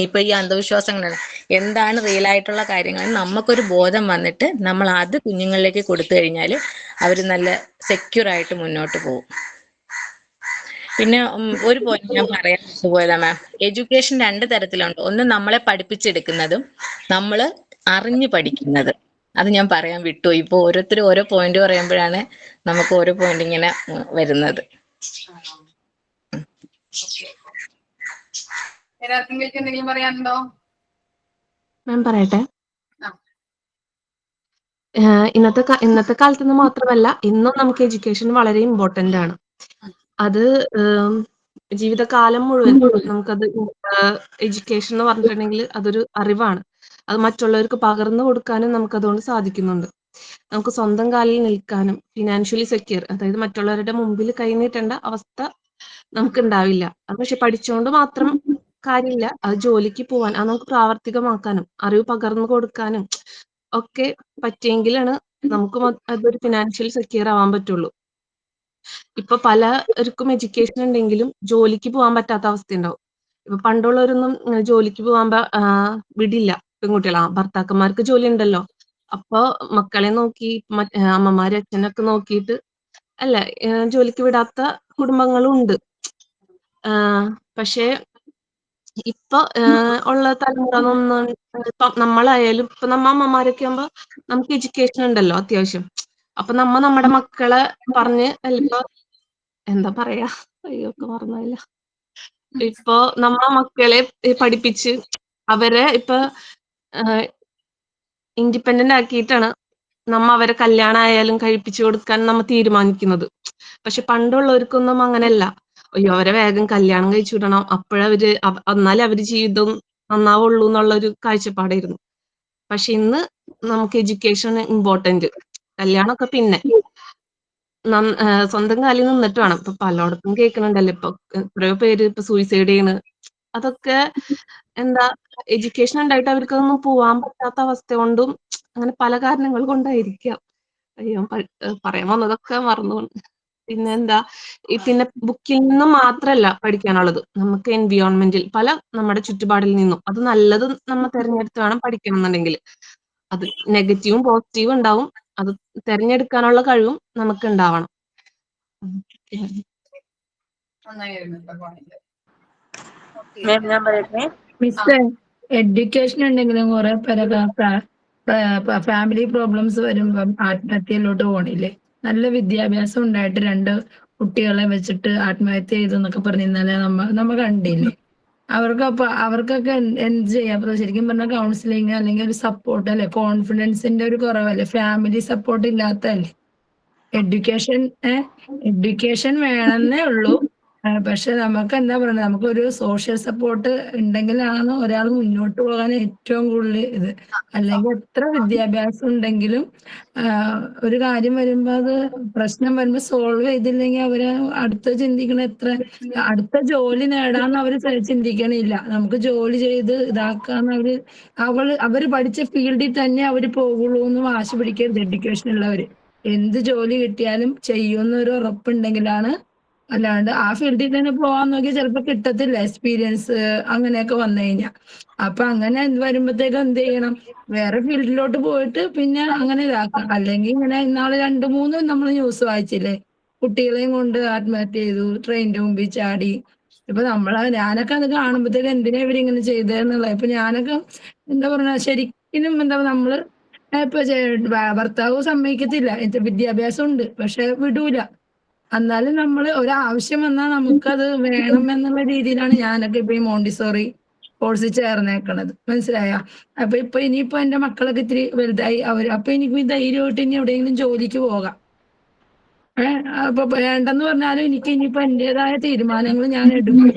ഇപ്പൊ ഈ അന്ധവിശ്വാസങ്ങളാണ്, എന്താണ് റിയൽ ആയിട്ടുള്ള കാര്യങ്ങൾ നമുക്കൊരു ബോധം വന്നിട്ട് നമ്മൾ അത് കുഞ്ഞുങ്ങളിലേക്ക് കൊടുത്തു കഴിഞ്ഞാൽ അവർ നല്ല സെക്യൂർ ആയിട്ട് മുന്നോട്ട് പോകും. പിന്നെ ഒരു പോയിന്റ് ഞാൻ പറയാൻ പോയതാ മാം, എഡ്യൂക്കേഷൻ 2 തരത്തിലുണ്ട്. ഒന്ന് നമ്മളെ പഠിപ്പിച്ചെടുക്കുന്നതും നമ്മൾ അറിഞ്ഞു പഠിക്കുന്നത്. അത് ഞാൻ പറയാൻ വിട്ടു. ഇപ്പൊ ഓരോരുത്തരും ഓരോ പോയിന്റ് പറയുമ്പോഴാണ് നമുക്ക് ഓരോ പോയിന്റ് ഇങ്ങനെ വരുന്നത്. എന്തെങ്കിലും പറയാനുണ്ടോ? ഞാൻ പറയട്ടെ. ഇന്നത്തെ കാലത്ത് മാത്രമല്ല, ഇന്നും നമുക്ക് എഡ്യൂക്കേഷൻ വളരെ ഇമ്പോർട്ടന്റ് ആണ്. അത് ജീവിതകാലം മുഴുവൻ നമുക്കത് എഡ്യൂക്കേഷൻ എന്ന് പറഞ്ഞിട്ടുണ്ടെങ്കിൽ അതൊരു അറിവാണ്. അത് മറ്റുള്ളവർക്ക് പകർന്നു കൊടുക്കാനും നമുക്ക് അതുകൊണ്ട് സാധിക്കുന്നുണ്ട്. നമുക്ക് സ്വന്തം കാലിൽ നിൽക്കാനും ഫിനാൻഷ്യലി സെക്യൂർ, അതായത് മറ്റുള്ളവരുടെ മുമ്പിൽ കൈനീട്ടേണ്ട അവസ്ഥ നമുക്ക് ഉണ്ടാവില്ല. അത് പക്ഷെ പഠിച്ചുകൊണ്ട് മാത്രം കാര്യമില്ല, അത് ജോലിക്ക് പോവാൻ, അത് നമുക്ക് പ്രാവർത്തികമാക്കാനും അറിവ് പകർന്നു കൊടുക്കാനും ഒക്കെ പറ്റിയെങ്കിലാണ് നമുക്ക് അതൊരു ഫിനാൻഷ്യൽ സെക്യൂർ ആവാൻ പറ്റുള്ളൂ. ഇപ്പൊ പലർക്കും എഡ്യൂക്കേഷൻ ഉണ്ടെങ്കിലും ജോലിക്ക് പോകാൻ പറ്റാത്ത അവസ്ഥ ഉണ്ടാവും. ഇപ്പൊ പണ്ടുള്ളവരൊന്നും ജോലിക്ക് പോകാൻ വിടില്ല പെൺകുട്ടികളാ. ഭർത്താക്കന്മാർക്ക് ജോലി ഉണ്ടല്ലോ, അപ്പൊ മക്കളെ നോക്കി അമ്മമാരും അച്ഛനൊക്കെ നോക്കിയിട്ട് അല്ല ജോലിക്ക് വിടാത്ത കുടുംബങ്ങളും ഉണ്ട്. പക്ഷേ ഇപ്പൊ ഉള്ള തലമുറ നമ്മളായാലും ഇപ്പൊ അമ്മമാരൊക്കെ ആകുമ്പോ നമുക്ക് എഡ്യൂക്കേഷൻ ഉണ്ടല്ലോ അത്യാവശ്യം. അപ്പൊ നമ്മുടെ മക്കളെ പറഞ്ഞ് ഇപ്പൊ എന്താ പറയാ, അയ്യൊക്കെ മറന്നില്ല. ഇപ്പൊ മക്കളെ പഠിപ്പിച്ച് അവരെ ഇപ്പൊ ഇൻഡിപെൻഡന്റ് ആക്കിയിട്ടാണ് അവരെ കല്യാണം ആയാലും കഴിപ്പിച്ചു കൊടുക്കാൻ തീരുമാനിക്കുന്നത്. പക്ഷെ പണ്ടുള്ളവർക്കൊന്നും അങ്ങനെയല്ല. അയ്യോ അവരെ വേഗം കല്യാണം കഴിച്ചു വിടണം, അപ്പോഴവര് എന്നാലേ അവര് ജീവിതം നന്നാവുള്ളൂ എന്നുള്ളൊരു കാഴ്ചപ്പാടായിരുന്നു. പക്ഷെ ഇന്ന് നമുക്ക് എഡ്യൂക്കേഷൻ ഇമ്പോർട്ടന്റ്, കല്യാണമൊക്കെ പിന്നെ സ്വന്തം കാലിൽ നിന്നിട്ട് വേണം. ഇപ്പൊ പലയിടത്തും കേൾക്കുന്നുണ്ടല്ലോ, ഇപ്പൊ എത്രയോ പേര് ഇപ്പൊ സൂയിസൈഡ് ചെയ്യണ്. അതൊക്കെ എന്താ എഡ്യൂക്കേഷൻ ഉണ്ടായിട്ട് അവർക്കൊന്നും പോവാൻ പറ്റാത്ത അവസ്ഥ കൊണ്ടും അങ്ങനെ പല കാരണങ്ങൾ കൊണ്ടായിരിക്കാം. അയ്യോ പറയാൻ വന്നതൊക്കെ മറന്നു. പിന്നെന്താ, പിന്നെ ബുക്കിൽ നിന്നും മാത്രമല്ല പഠിക്കാനുള്ളത്, നമുക്ക് എൻവിയോൺമെന്റിൽ നമ്മുടെ ചുറ്റുപാടിൽ നിന്നും അത് നല്ലത് നമ്മൾ തിരഞ്ഞെടുത്ത് വേണം പഠിക്കണം എന്നുണ്ടെങ്കിൽ. അത് നെഗറ്റീവും പോസിറ്റീവും ഉണ്ടാവും, അത് തിരഞ്ഞെടുക്കാനുള്ള കഴിവും നമുക്ക് ഉണ്ടാവണം. ഞാൻ പറയട്ടെ. മിസ്, എഡ്യൂക്കേഷൻ ഉണ്ടെങ്കിലും കുറെ ഫാമിലി പ്രോബ്ലംസ് വരുമ്പം ആത്മഹത്യയിലോട്ട് പോണില്ലേ? നല്ല വിദ്യാഭ്യാസം ഉണ്ടായിട്ട് 2 കുട്ടികളെ വെച്ചിട്ട് ആത്മഹത്യ ചെയ്തു എന്നൊക്കെ പറഞ്ഞിരുന്നാലേ നമ്മ കണ്ടില്ലേ? അവർക്കൊക്കെ എന്ത് ചെയ്യാം? ശരിക്കും പറഞ്ഞാൽ കൗൺസിലിംഗ് അല്ലെങ്കിൽ ഒരു സപ്പോർട്ട് അല്ലെ, കോൺഫിഡൻസിന്റെ ഒരു കുറവല്ലേ, ഫാമിലി സപ്പോർട്ട് ഇല്ലാത്തല്ലേ. എഡ്യൂക്കേഷൻ വേണമെന്നേ ഉള്ളൂ. പക്ഷെ നമുക്ക് എന്താ പറയുക, നമുക്കൊരു സോഷ്യൽ സപ്പോർട്ട് ഉണ്ടെങ്കിലാണ് ഒരാൾ മുന്നോട്ട് പോകാൻ ഏറ്റവും കൂടുതൽ ഇത്. അല്ലെങ്കിൽ എത്ര വിദ്യാഭ്യാസം ഉണ്ടെങ്കിലും ഒരു കാര്യം വരുമ്പോ, അത് പ്രശ്നം വരുമ്പോ സോൾവ് ചെയ്തില്ലെങ്കിൽ അവര് ചിന്തിക്കണ അടുത്ത ജോലി നേടാന്ന് അവര് ചിന്തിക്കണില്ല. നമുക്ക് ജോലി ചെയ്ത് ഇതാക്കാന്ന് അവര് പഠിച്ച ഫീൽഡിൽ തന്നെ അവര് പോകുള്ളൂ എന്ന് വാശി പിടിക്കരുത്. എഡ്യൂക്കേഷൻ ഉള്ളവര് എന്ത് ജോലി കിട്ടിയാലും ചെയ്യുമെന്നൊരു ഉറപ്പുണ്ടെങ്കിലാണ് അല്ലാണ്ട് ആ ഫീൽഡിൽ തന്നെ പോകാൻ നോക്കി ചിലപ്പോൾ കിട്ടത്തില്ല എക്സ്പീരിയൻസ് അങ്ങനെയൊക്കെ വന്നു കഴിഞ്ഞാൽ. അപ്പൊ അങ്ങനെ വരുമ്പോഴത്തേക്ക് എന്ത് ചെയ്യണം, വേറെ ഫീൽഡിലോട്ട് പോയിട്ട് പിന്നെ അങ്ങനെ ഇതാക്കാം. അല്ലെങ്കിൽ ഇങ്ങനെ ഇന്നാള് 2-3 നമ്മൾ ന്യൂസ് വായിച്ചില്ലേ, കുട്ടികളെയും കൊണ്ട് ആത്മഹത്യ ചെയ്തു, ട്രെയിനിന്റെ മുമ്പിൽ ചാടി. ഇപ്പൊ ഞാനൊക്കെ അത് കാണുമ്പോഴത്തേക്ക് എന്തിനാ ഇവരിങ്ങനെ ചെയ്തതെന്നുള്ളത്. ഇപ്പൊ ഞാനൊക്കെ എന്താ പറയുക, ശരിക്കും എന്താ നമ്മള് ഇപ്പൊ ഭർത്താവ് സമ്മതിക്കത്തില്ല, വിദ്യാഭ്യാസം ഉണ്ട് പക്ഷെ വിടൂല. എന്നാലും നമ്മൾ ഒരാവശ്യം വന്നാൽ നമുക്കത് വേണം എന്നുള്ള രീതിയിലാണ് ഞാനൊക്കെ ഇപ്പൊ ഈ മോണ്ടിസോറി കോഴ്സിൽ ചേർന്നേക്കണത്. മനസ്സിലായ? അപ്പൊ ഇനിയിപ്പോ എന്റെ മക്കളൊക്കെ ഇത്തിരി വലുതായി അപ്പൊ എനിക്ക് ധൈര്യമായിട്ട് ഇനി എവിടെയെങ്കിലും ജോലിക്ക് പോകാം. അപ്പൊ വേണ്ടെന്ന് പറഞ്ഞാലും എനിക്ക് ഇനിയിപ്പോ എന്റേതായ തീരുമാനങ്ങൾ ഞാൻ എടുക്കും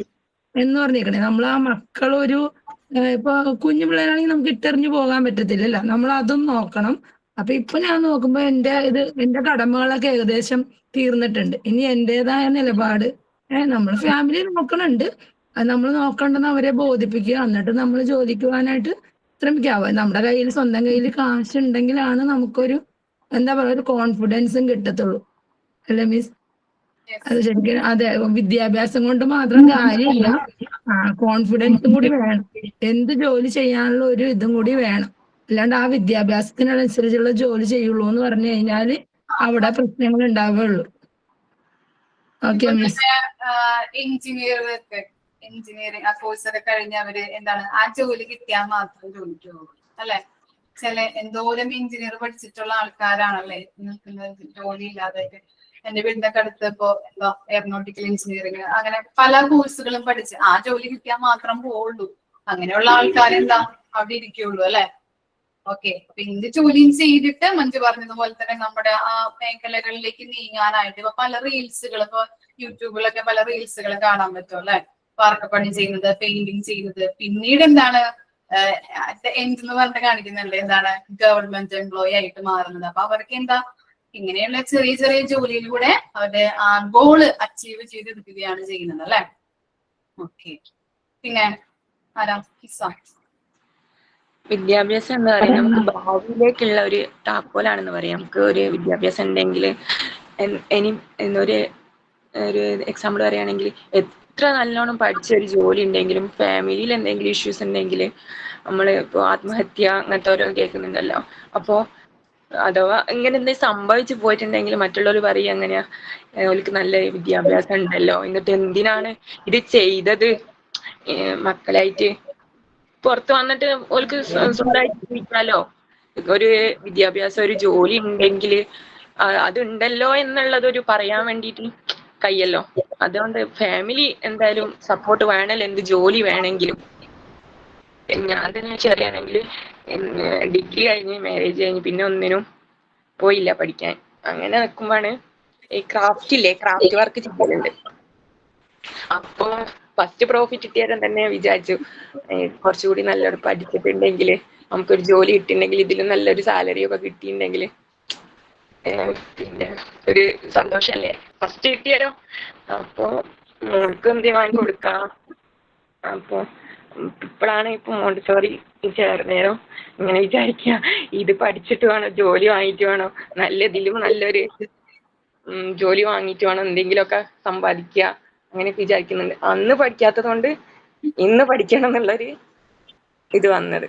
എന്ന് പറഞ്ഞേക്കണേ. നമ്മൾ ആ മക്കളൊരു ഇപ്പൊ കുഞ്ഞു പിള്ളേരാണെങ്കിൽ നമുക്ക് ഇട്ടെറിഞ്ഞു പോകാൻ പറ്റത്തില്ലല്ലോ, നമ്മൾ അതും നോക്കണം. അപ്പൊ ഇപ്പൊ ഞാൻ നോക്കുമ്പോ എന്റെ കടമകളൊക്കെ ഏകദേശം തീർന്നിട്ടുണ്ട്. ഇനി എന്റേതായ നിലപാട് നമ്മൾ ഫാമിലി നോക്കണുണ്ട്, അത് നമ്മൾ നോക്കണ്ടെന്ന് അവരെ ബോധിപ്പിക്കുക. എന്നിട്ട് നമ്മൾ ജോലിക്ക് പോകാനായിട്ട് ശ്രമിക്കുക. നമ്മുടെ കയ്യിൽ സ്വന്തം കയ്യിൽ കാശ് ഉണ്ടെങ്കിലാണ് നമുക്കൊരു എന്താ പറയുക ഒരു കോൺഫിഡൻസും കിട്ടത്തുള്ളൂ. അല്ലെ മിസ്? അത് ശരിക്കും അതെ, വിദ്യാഭ്യാസം കൊണ്ട് മാത്രം കാര്യമില്ല, കോൺഫിഡൻസും കൂടി വേണം. എന്ത് ജോലി ചെയ്യാനുള്ള ഒരു ഇതും കൂടി വേണം. അല്ലാണ്ട് ആ വിദ്യാഭ്യാസത്തിനനുസരിച്ചുള്ള ജോലി ചെയ്യുള്ളൂ എന്ന് പറഞ്ഞു കഴിഞ്ഞാല് അവിടെ പ്രശ്നങ്ങൾ ഉണ്ടാവുകയുള്ളൂ. Okay miss. എഞ്ചിനീയറിംഗ് ആ കോഴ്സ് ഒക്കെ കഴിഞ്ഞവര് എന്താണ് ആ ജോലി കിട്ടിയാൽ മാത്രം ജോലിക്ക് പോകും അല്ലെ? എന്തോരം എഞ്ചിനീയർ പഠിച്ചിട്ടുള്ള ആൾക്കാരാണല്ലേ നിൽക്കുന്നത് ജോലി ഇല്ലാതെ. എന്റെ വീടിനൊക്കെ അടുത്ത് ഇപ്പോ എന്താ എയറോനോട്ടിക്കൽ എഞ്ചിനീയറിംഗ് അങ്ങനെ പല കോഴ്സുകളും പഠിച്ച് ആ ജോലി കിട്ടിയാൽ മാത്രം പോവുള്ളൂ. അങ്ങനെയുള്ള ആൾക്കാരെന്താ അവിടെ ഇരിക്കുള്ളൂ അല്ലെ? ഓക്കെ. അപ്പൊ എന്ത് ജോലിയും ചെയ്തിട്ട് മഞ്ജു പറഞ്ഞതുപോലെ തന്നെ നമ്മുടെ ആ മേഖലകളിലേക്ക് നീങ്ങാനായിട്ട് ഇപ്പൊ പല റീൽസുകൾ, ഇപ്പൊ യൂട്യൂബിലൊക്കെ പല റീൽസുകൾ കാണാൻ പറ്റും അല്ലെ? വാർക്കപ്പണി ചെയ്യുന്നത്, പെയിന്റിങ് ചെയ്യുന്നത്, പിന്നീട് എന്താണ് എൻഡ് എന്ന് പറഞ്ഞിട്ട് കാണിക്കുന്നുണ്ട്, എന്താണ് ഗവൺമെന്റ് എംപ്ലോയി ആയിട്ട് മാറുന്നത്. അപ്പൊ അവർക്ക് എന്താ ഇങ്ങനെയുള്ള ചെറിയ ചെറിയ ജോലിയിലൂടെ അവരുടെ ആ ഗോള് അച്ചീവ് ചെയ്തെടുക്കുകയാണ് ചെയ്യുന്നത് അല്ലെ? ഓക്കെ. പിന്നെ ആരാ? വിദ്യാഭ്യാസം എന്ന് പറയുന്നത് നമുക്ക് ഭാവിയിലേക്കുള്ള ഒരു താക്കോലാണെന്ന് പറയാം. നമുക്ക് ഒരു വിദ്യാഭ്യാസം ഉണ്ടെങ്കിൽ ഒരു എക്സാമ്പിൾ പറയുകയാണെങ്കിൽ എത്ര നല്ലോണം പഠിച്ച ഒരു ജോലി ഉണ്ടെങ്കിലും ഫാമിലിയിൽ എന്തെങ്കിലും ഇഷ്യൂസ് ഉണ്ടെങ്കിൽ നമ്മൾ ഇപ്പോൾ ആത്മഹത്യ അങ്ങനത്തെ ഓരോ കേൾക്കുന്നുണ്ടല്ലോ. അപ്പോൾ അഥവാ ഇങ്ങനെ എന്തെങ്കിലും സംഭവിച്ചു പോയിട്ടുണ്ടെങ്കിൽ മറ്റുള്ളവർ പറയും എങ്ങനെയാ അവർക്ക് നല്ല വിദ്യാഭ്യാസം ഉണ്ടല്ലോ, എന്നിട്ട് എന്തിനാണ് ഇത് ചെയ്തത്, മക്കളായിട്ട് പുറത്ത് വന്നിട്ട് ഓൾക്ക് സ്വന്തമായിട്ട് ജീവിക്കാലോ. ഒരു വിദ്യാഭ്യാസം ഒരു ജോലി ഉണ്ടെങ്കിൽ അതുണ്ടല്ലോ എന്നുള്ളതൊരു പറയാൻ വേണ്ടിയിട്ട് കയ്യല്ലോ. അതുകൊണ്ട് ഫാമിലി എന്തായാലും സപ്പോർട്ട് വേണമല്ലോ എന്ത് ജോലി വേണമെങ്കിലും. ഞാൻ തന്നെ വെച്ചറിയാണെങ്കിൽ ഡിഗ്രി കഴിഞ്ഞ് മാരേജ് കഴിഞ്ഞ് പിന്നെ ഒന്നിനും പോയില്ല പഠിക്കാൻ. അങ്ങനെ നിൽക്കുമ്പോഴാണ് ഈ ക്രാഫ്റ്റ് വർക്ക് ചെയ്യലുണ്ട്. അപ്പൊ ഫസ്റ്റ് പ്രോഫിറ്റ് കിട്ടിയാലും തന്നെ വിചാരിച്ചു കുറച്ചുകൂടി നല്ലോണം പഠിച്ചിട്ടുണ്ടെങ്കിൽ നമുക്കൊരു ജോലി കിട്ടിയിട്ടുണ്ടെങ്കിൽ ഇതിലും നല്ലൊരു സാലറി ഒക്കെ കിട്ടിയിട്ടുണ്ടെങ്കിൽ പിന്നെ ഒരു സന്തോഷല്ലേ ഫസ്റ്റ് കിട്ടിയാലോ. അപ്പൊ മോൾക്ക് എന്ത് വാങ്ങി കൊടുക്കാം. അപ്പൊ ഇപ്പോഴാണ് ഇപ്പൊ മോണ്ടിസോറി ചേർന്നേരം ഇങ്ങനെ വിചാരിക്കുക, ഇത് പഠിച്ചിട്ട് വേണം ജോലി വാങ്ങിയിട്ട് വേണം ഇതിലും നല്ലൊരു ജോലി വാങ്ങിയിട്ട് വേണം എന്തെങ്കിലുമൊക്കെ സമ്പാദിക്കുക അങ്ങനെയൊക്കെ വിചാരിക്കുന്നുണ്ട്. അന്ന് പഠിക്കാത്തത് കൊണ്ട് ഇന്ന് പഠിക്കണം എന്നുള്ളൊരു ഇത് വന്നത്.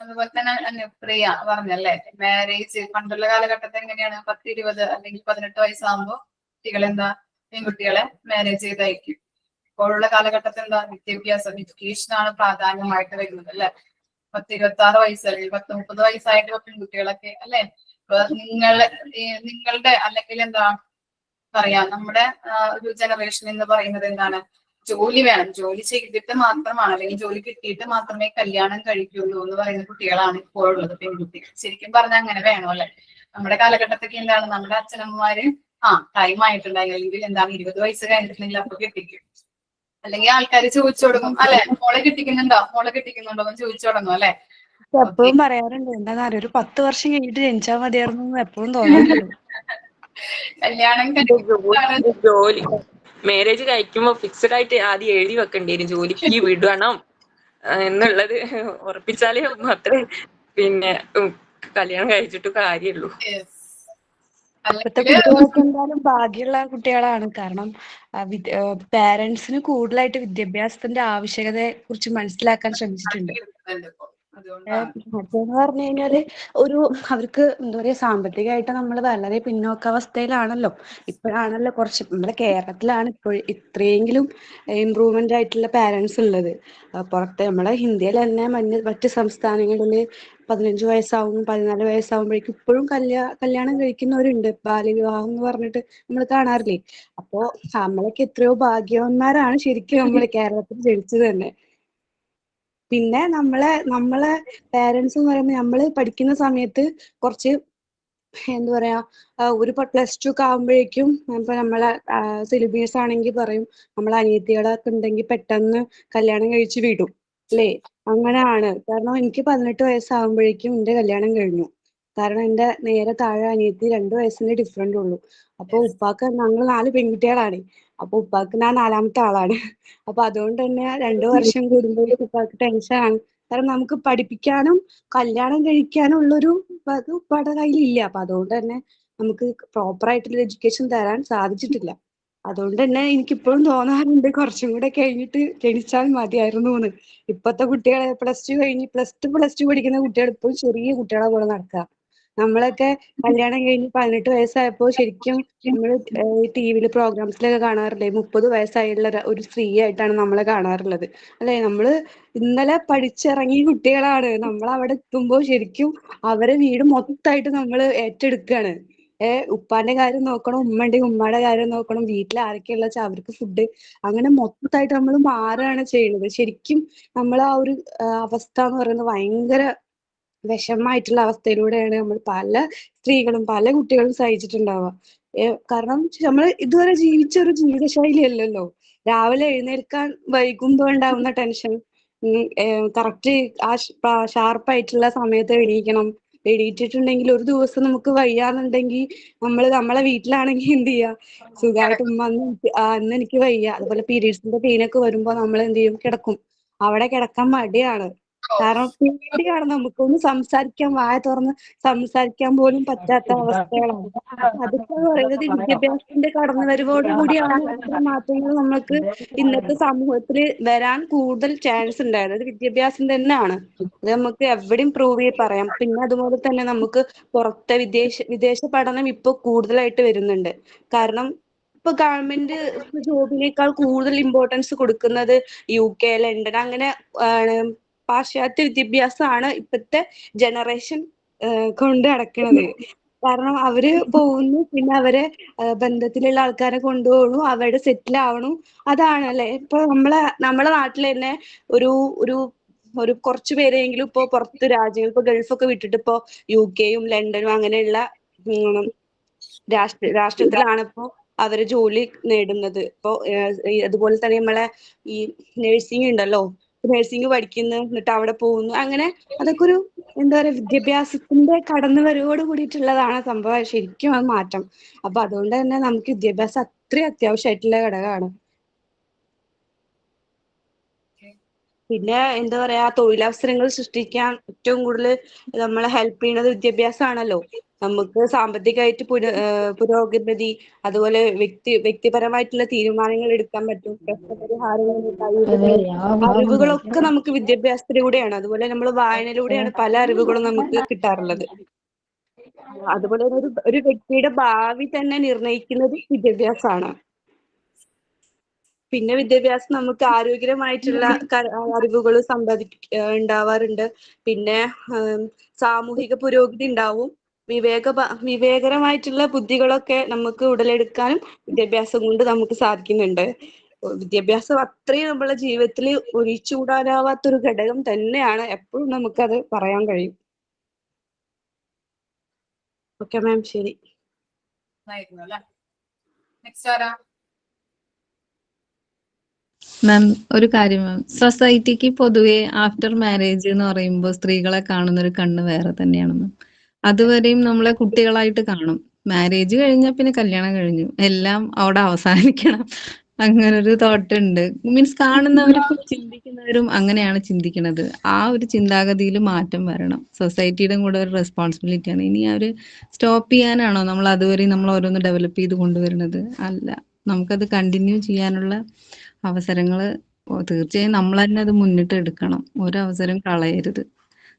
അതുപോലെ തന്നെ അനുപ്രിയ പറഞ്ഞല്ലേ, മാരേജ് പണ്ടുള്ള കാലഘട്ടത്തിൽ എങ്ങനെയാണ് 10-20 അല്ലെങ്കിൽ 18 വയസ്സാകുമ്പോൾ കുട്ടികളെന്താ പെൺകുട്ടികളെ മാരേജ് ചെയ്തയക്കും. ഇപ്പോഴുള്ള കാലഘട്ടത്തിൽ എന്താ വിദ്യാഭ്യാസം എഡ്യൂക്കേഷനാണ് പ്രാധാന്യമായിട്ട് വരുന്നത് അല്ലെ? 10-26 വയസ്സ് അല്ലെങ്കിൽ 10-30 വയസ്സായിട്ട് പെൺകുട്ടികളൊക്കെ അല്ലെ? ഇപ്പൊ നിങ്ങളുടെ അല്ലെങ്കിൽ എന്താ പറയാ നമ്മുടെ ഒരു ജനറേഷൻ എന്ന് പറയുന്നത് എന്താണ്, ജോലി വേണം, ജോലി ചെയ്തിട്ട് മാത്രമാണ് അല്ലെങ്കിൽ ജോലി കിട്ടിയിട്ട് മാത്രമേ കല്യാണം കഴിക്കുള്ളൂ എന്ന് പറയുന്ന കുട്ടികളാണ് ഇപ്പോഴുള്ളത് പെൺകുട്ടികൾ. ശരിക്കും പറഞ്ഞാൽ അങ്ങനെ വേണം അല്ലെ? നമ്മുടെ കാലഘട്ടത്തൊക്കെ എന്താണ്, നമ്മുടെ അച്ഛനമ്മമാര് ടൈം ആയിട്ടുണ്ടായി അല്ലെങ്കിൽ എന്താണ് 20 വയസ്സ് കഴിഞ്ഞിട്ടുണ്ടെങ്കിൽ അപ്പൊ കെട്ടിക്കും. അല്ലെങ്കിൽ ആൾക്കാർ ചോദിച്ചു തുടങ്ങും അല്ലെ, മോളെ കെട്ടിക്കുന്നുണ്ടോ എന്ന് ചോദിച്ചു തുടങ്ങും അല്ലെ? എപ്പോഴും പറയാറുണ്ട്, എന്താ ഒരു 10 വർഷം കഴിഞ്ഞിട്ട് ജനിച്ചാൽ മതിയായിരുന്നു എപ്പോഴും തോന്നാറുണ്ട്. കല്യാണം ജോലി മാരേജ് കഴിക്കുമ്പോ ഫിക്സഡ് ആയിട്ട് ആദ്യം എഴുതി വെക്കേണ്ടി വരും ജോലിക്ക് വിടണം എന്നുള്ളത് ഉറപ്പിച്ചാലേ മാത്രമേ പിന്നെ കല്യാണം കഴിച്ചിട്ട് കാര്യമുള്ളൂ. ഇപ്പോഴത്തെ അല്ലെങ്കിൽ കുട്ടികളൊക്കെ എന്തായാലും ഭാഗ്യമുള്ള കുട്ടികളാണ്. കാരണം പാരന്റ്സിന് കൂടുതലായിട്ട് വിദ്യാഭ്യാസത്തിന്റെ ആവശ്യകതയെ കുറിച്ച് മനസ്സിലാക്കാൻ ശ്രമിച്ചിട്ടുണ്ട്. അതുകൊണ്ടാണ് മറ്റേന്ന് പറഞ്ഞു കഴിഞ്ഞാല് അവർക്ക് എന്താ പറയാ, സാമ്പത്തികമായിട്ട് നമ്മൾ വളരെ പിന്നോക്കാവസ്ഥയിലാണല്ലോ. ഇപ്പോഴാണല്ലോ കുറച്ച് നമ്മുടെ കേരളത്തിലാണ് ഇപ്പോൾ ഇത്രയെങ്കിലും ഇമ്പ്രൂവ്മെന്റ് ആയിട്ടുള്ള പാരന്റ്സ് ഉള്ളത്. പുറത്തെ നമ്മളെ ഇന്ത്യയിൽ തന്നെ മറ്റ് സംസ്ഥാനങ്ങളിൽ 15 വയസ്സാവും 14 വയസ്സാവുമ്പോഴേക്കും ഇപ്പോഴും കല്യാണം കഴിക്കുന്നവരുണ്ട്. ബാല്യവിവാഹം എന്ന് പറഞ്ഞിട്ട് നമ്മൾ കാണാറില്ലേ? അപ്പോ നമ്മളൊക്കെ എത്രയോ ഭാഗ്യവന്മാരാണ് ശരിക്കും നമ്മൾ കേരളത്തിൽ ജനിച്ചത് തന്നെ. പിന്നെ നമ്മളെ പാരന്റ്സ് എന്ന് പറയുമ്പോൾ നമ്മള് പഠിക്കുന്ന സമയത്ത് കുറച്ച് എന്താ പറയാ, ഒരു +2 ഒക്കെ ആകുമ്പോഴേക്കും ഇപ്പൊ നമ്മളെ സിലബസ് ആണെങ്കിൽ പറയും നമ്മളെ അനിയത്തികളൊക്കെ ഉണ്ടെങ്കിൽ പെട്ടെന്ന് കല്യാണം കഴിച്ച് വിടും അല്ലേ? അങ്ങനെയാണ്. കാരണം എനിക്ക് 18 വയസ്സാകുമ്പോഴേക്കും എന്റെ കല്യാണം കഴിഞ്ഞു. കാരണം എന്റെ നേരെ താഴെ അനിയത്തി 2 വയസ്സിന്റെ ഡിഫറൻറ് ഉള്ളൂ. അപ്പൊ ഉപ്പാക്ക് ഞങ്ങൾ 4 പെൺകുട്ടികളാണ്. അപ്പൊ ഉപ്പാക്ക് ഞാൻ 4ാമത്തെ ആളാണ്. അപ്പൊ അതുകൊണ്ട് തന്നെ 2 വർഷം കൂടുമ്പോഴേക്കും ഉപ്പാക്ക് ടെൻഷനാണ്. കാരണം നമുക്ക് പഠിപ്പിക്കാനും കല്യാണം കഴിക്കാനും ഉള്ളൊരു അത് ഉപ്പാടെ കയ്യിലില്ല. അപ്പൊ അതുകൊണ്ട് തന്നെ നമുക്ക് പ്രോപ്പർ ആയിട്ടുള്ള എഡ്യൂക്കേഷൻ തരാൻ സാധിച്ചിട്ടില്ല. അതുകൊണ്ട് തന്നെ എനിക്കിപ്പോഴും തോന്നാറുണ്ട് കുറച്ചും കൂടെ കഴിഞ്ഞിട്ട് ജനിച്ചാൽ മതിയായിരുന്നു എന്ന്. ഇപ്പത്തെ കുട്ടികളെ +2 കഴിഞ്ഞ് +2 പഠിക്കുന്ന കുട്ടികൾ ഇപ്പോഴും ചെറിയ കുട്ടികളെ പോലെ നടക്കുക. നമ്മളൊക്കെ കല്യാണം കഴിഞ്ഞ് 18 വയസ്സായപ്പോൾ ശരിക്കും നമ്മൾ ടിവിയിൽ പ്രോഗ്രാംസിലൊക്കെ കാണാറില്ലേ, 30 വയസ്സായുള്ള ഒരു സ്ത്രീ ആയിട്ടാണ് നമ്മളെ കാണാറുള്ളത് അല്ലെ? നമ്മള് ഇന്നലെ പഠിച്ചിറങ്ങിയ കുട്ടികളാണ്. നമ്മൾ അവിടെ എത്തുമ്പോൾ ശരിക്കും അവരെ വീട് മൊത്തമായിട്ട് നമ്മൾ ഏറ്റെടുക്കുകയാണ്. ഉപ്പാന്റെ കാര്യം നോക്കണം, ഉമ്മയുണ്ടെങ്കിൽ ഉമ്മയുടെ കാര്യം നോക്കണം, വീട്ടിൽ ആരൊക്കെയുള്ള വെച്ചാൽ അവർക്ക് ഫുഡ്, അങ്ങനെ മൊത്തമായിട്ട് നമ്മൾ മാറുകയാണ് ചെയ്യുന്നത്. ശരിക്കും നമ്മൾ ആ ഒരു അവസ്ഥ എന്ന് പറയുന്നത് ഭയങ്കര വിഷമമായിട്ടുള്ള അവസ്ഥയിലൂടെയാണ് നമ്മൾ പല സ്ത്രീകളും പല കുട്ടികളും സഹിച്ചിട്ടുണ്ടാവുക. കാരണം നമ്മൾ ഇതുവരെ ജീവിച്ച ഒരു ജീവിതശൈലി അല്ലല്ലോ. രാവിലെ എഴുന്നേൽക്കാൻ വൈകുമ്പോൾ ഉണ്ടാവുന്ന ടെൻഷൻ, കറക്റ്റ് ഷാർപ്പായിട്ടുള്ള സമയത്ത് എണീക്കണം. എണീറ്റിട്ടുണ്ടെങ്കിൽ ഒരു ദിവസം നമുക്ക് വയ്യാന്നുണ്ടെങ്കിൽ നമ്മളെ വീട്ടിലാണെങ്കിൽ എന്ത് ചെയ്യാ, സുഖമായിട്ട് ഉമ്മ അന്ന് എനിക്ക് വയ്യ, അതുപോലെ പീരീഡ്സിന്റെ പെയിനൊക്കെ വരുമ്പോ നമ്മൾ എന്ത് ചെയ്യും, കിടക്കും. അവിടെ കിടക്കാൻ മടിയാണ്. കാരണം പേടിയാണ്, നമുക്കൊന്ന് സംസാരിക്കാൻ, വായ തുറന്ന് സംസാരിക്കാൻ പോലും പറ്റാത്ത അവസ്ഥകളാണ്. അപ്പൊ അതൊക്കെ പറയുന്നത് വിദ്യാഭ്യാസത്തിന്റെ കടന്നുവരവോട് കൂടിയാണ് ഇത്തരം മാറ്റങ്ങൾ നമുക്ക് ഇന്നത്തെ സമൂഹത്തിൽ വരാൻ കൂടുതൽ ചാൻസ് ഉണ്ടായത്. അത് വിദ്യാഭ്യാസം തന്നെയാണ്. അത് നമുക്ക് എവിടെയും പ്രൂവ് ചെയ്ത് പറയാം. പിന്നെ അതുപോലെ തന്നെ നമുക്ക് പുറത്തെ വിദേശ പഠനം ഇപ്പൊ കൂടുതലായിട്ട് വരുന്നുണ്ട്. കാരണം ഇപ്പൊ ഗവൺമെന്റ് ജോബിനേക്കാൾ കൂടുതൽ ഇമ്പോർട്ടൻസ് കൊടുക്കുന്നത് UK, ലണ്ടൻ അങ്ങനെ പാശ്ചാത്യ വിദ്യാഭ്യാസമാണ് ഇപ്പോഴത്തെ ജനറേഷൻ കൊണ്ട് നടക്കുന്നത്. കാരണം അവര് പോകുന്നു, പിന്നെ അവരെ ബന്ധത്തിലുള്ള ആൾക്കാരെ കൊണ്ടുപോകണു, അവിടെ സെറ്റിൽ ആവണു. അതാണ് അല്ലെ? ഇപ്പൊ നമ്മളെ നാട്ടിൽ തന്നെ ഒരു കുറച്ചു പേരെങ്കിലും ഇപ്പൊ പുറത്ത് രാജ്യങ്ങൾ, ഇപ്പൊ ഗൾഫൊക്കെ വിട്ടിട്ട് ഇപ്പൊ UK-യും ലണ്ടനും അങ്ങനെയുള്ള രാഷ്ട്രത്തിലാണ് ഇപ്പോ അവര് ജോലി നേടുന്നത്. ഇപ്പൊ അതുപോലെ തന്നെ നമ്മളെ ഈ നഴ്സിംഗ് ഉണ്ടല്ലോ, നഴ്സിംഗ് പഠിക്കുന്നു, എന്നിട്ട് അവിടെ പോകുന്നു. അങ്ങനെ അതൊക്കെ ഒരു എന്താ പറയാ, വിദ്യാഭ്യാസത്തിന്റെ കടന്നുവരവോട് കൂടിയിട്ടുള്ളതാണ് സംഭവം. ശരിക്കും അത് മാറ്റം. അപ്പൊ അതുകൊണ്ട് തന്നെ നമുക്ക് വിദ്യാഭ്യാസം അത്രയും അത്യാവശ്യമായിട്ടുള്ള ഘടകമാണ്. പിന്നെ എന്താ പറയാ, തൊഴിലവസരങ്ങൾ സൃഷ്ടിക്കാൻ ഏറ്റവും കൂടുതൽ നമ്മളെ ഹെൽപ്പ് ചെയ്യുന്നത് വിദ്യാഭ്യാസമാണല്ലോ. നമുക്ക് സാമ്പത്തികമായിട്ട് പുരോഗതി, അതുപോലെ വ്യക്തിപരമായിട്ടുള്ള തീരുമാനങ്ങൾ എടുക്കാൻ പറ്റും, പ്രശ്നപരിഹാരങ്ങൾ, കഴിവുകൾ, അറിവുകളൊക്കെ നമുക്ക് വിദ്യാഭ്യാസത്തിലൂടെയാണ്. അതുപോലെ നമ്മൾ വായനയിലൂടെയാണ് പല അറിവുകളും നമുക്ക് കിട്ടാറുള്ളത്. അതുപോലെ ഒരു വ്യക്തിയുടെ ഭാവി തന്നെ നിർണ്ണയിക്കുന്നത് വിദ്യാഭ്യാസമാണ്. പിന്നെ വിദ്യാഭ്യാസം നമുക്ക് ആരോഗ്യകരമായിട്ടുള്ള അറിവുകൾ ഉണ്ടാവാറുണ്ട്. പിന്നെ സാമൂഹിക പുരോഗതി ഉണ്ടാവും. വിവേകരമായിട്ടുള്ള ബുദ്ധികളൊക്കെ നമുക്ക് ഉടലെടുക്കാനും വിദ്യാഭ്യാസം കൊണ്ട് നമുക്ക് സാധിക്കുന്നുണ്ട്. വിദ്യാഭ്യാസം അത്രയും നമ്മളെ ജീവിതത്തിൽ ഒഴിച്ചുകൂടാനാവാത്തൊരു ഘടകം തന്നെയാണ്. എപ്പോഴും നമുക്കത് പറയാൻ കഴിയും. ഓക്കെ മാം, ശരി. മാം, ഒരു കാര്യം മാം, സൊസൈറ്റിക്ക് പൊതുവെ ആഫ്റ്റർ മാരേജ് എന്ന് പറയുമ്പോൾ സ്ത്രീകളെ കാണുന്ന ഒരു കണ്ണ് വേറെ തന്നെയാണ് മാം. അതുവരെയും നമ്മളെ കുട്ടികളായിട്ട് കാണും. മാരേജ് കഴിഞ്ഞാൽ പിന്നെ കല്യാണം കഴിഞ്ഞു, എല്ലാം അവിടെ അവസാനിക്കണം. അങ്ങനൊരു തോട്ട് ഉണ്ട്. മീൻസ് കാണുന്നവരിപ്പം ചിന്തിക്കുന്നവരും അങ്ങനെയാണ് ചിന്തിക്കുന്നത്. ആ ഒരു ചിന്താഗതിയിൽ മാറ്റം വരണം. സൊസൈറ്റിയുടെ കൂടെ ഒരു റെസ്പോൺസിബിലിറ്റിയാണ്. ഇനി അവര് സ്റ്റോപ്പ് ചെയ്യാനാണോ നമ്മൾ അതുവരെ നമ്മൾ ഓരോന്ന് ഡെവലപ്പ് ചെയ്ത് കൊണ്ടുവരുന്നത്? അല്ല, നമുക്കത് കണ്ടിന്യൂ ചെയ്യാനുള്ള അവസരങ്ങൾ തീർച്ചയായും നമ്മൾ തന്നെ അത് മുന്നിട്ട് എടുക്കണം. ഒരവസരം കളയരുത്.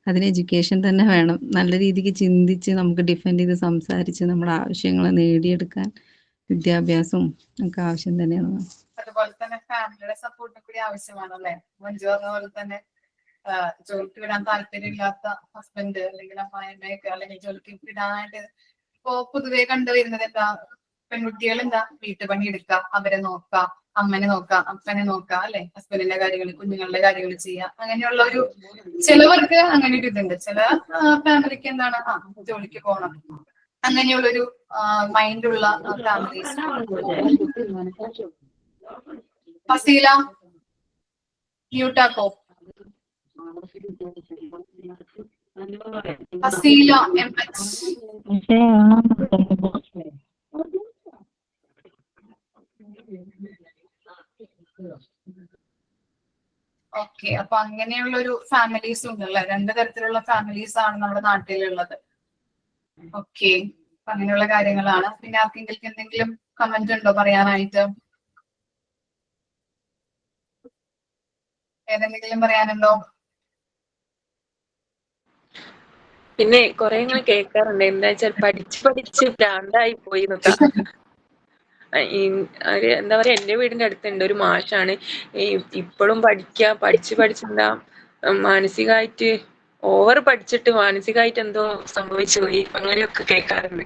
അതിന് എഡ്യൂക്കേഷൻ തന്നെ വേണം. നല്ല രീതിക്ക് ചിന്തിച്ച് നമുക്ക് ഡിഫെൻഡ് ചെയ്ത് സംസാരിച്ച് നമ്മുടെ ആവശ്യങ്ങൾ നേടിയെടുക്കാൻ വിദ്യാഭ്യാസവും ഒക്കെ ആവശ്യം തന്നെയാണ്. അതുപോലെ തന്നെ ഫാമിലിയുടെ സപ്പോർട്ടും കൂടി ആവശ്യമാണ് അല്ലെ? മഞ്ജു പറഞ്ഞ പോലെ തന്നെ ജോലിക്ക് വിടാൻ താല്പര്യമില്ലാത്ത ഹസ്ബൻഡ് അല്ലെങ്കിൽ അമ്മായിമ്മയൊക്കെ അല്ലെങ്കിൽ ജോലിക്ക് വിടാനായിട്ട് ഇപ്പോ പൊതുവെ കണ്ടുവരുന്നത് എന്താ, പെൺകുട്ടികൾ എന്താ വീട്ടുപണി എടുക്കുക, അവരെ നോക്കുക, അമ്മനെ നോക്കാം, അപ്പനെ നോക്കാം അല്ലെ, ഹസ്ബൻഡിന്റെ കാര്യങ്ങൾ, കുഞ്ഞുങ്ങളുടെ കാര്യങ്ങൾ ചെയ്യാം. അങ്ങനെയുള്ള ഒരു ചിലവർക്ക് അങ്ങനെ ഒരു ഇതുണ്ട്. ചില ഫാമിലിക്ക് എന്താണ് ജോലിക്ക് പോകണം അങ്ങനെയുള്ളൊരു മൈൻഡുള്ള ഫാമിലീസ്. ഫസീല മ്യൂട്ടാക്കോ. ഫസീല MH. ഓക്കെ, അപ്പൊ അങ്ങനെയുള്ള ഒരു ഫാമിലീസ് ഉണ്ടല്ലേ? 2 തരത്തിലുള്ള ഫാമിലീസ് ആണ് നമ്മുടെ നാട്ടിലുള്ളത്. ഓക്കെ, അപ്പൊ അങ്ങനെയുള്ള കാര്യങ്ങളാണ്. പിന്നെ ആർക്കെങ്കിലും എന്തെങ്കിലും കമന്റ് ഉണ്ടോ പറയാനായിട്ട്? ഏതെങ്കിലും പറയാനുണ്ടോ? പിന്നെ കൊറേ ഇങ്ങനെ കേൾക്കാറുണ്ട്, എന്താ വെച്ചാൽ പഠിച്ച് ഭ്രാന്തായി പോയി എന്നൊക്കെ. എന്താ പറയാ, എന്റെ വീടിന്റെ അടുത്തുണ്ട് ഒരു മാഷാണ്. ഇപ്പോഴും പഠിച്ചെന്താ മാനസികമായിട്ട് ഓവർ പഠിച്ചിട്ട് മാനസികമായിട്ട് എന്തോ സംഭവിച്ചു പോയി, അങ്ങനെയൊക്കെ കേൾക്കാറുണ്ട്.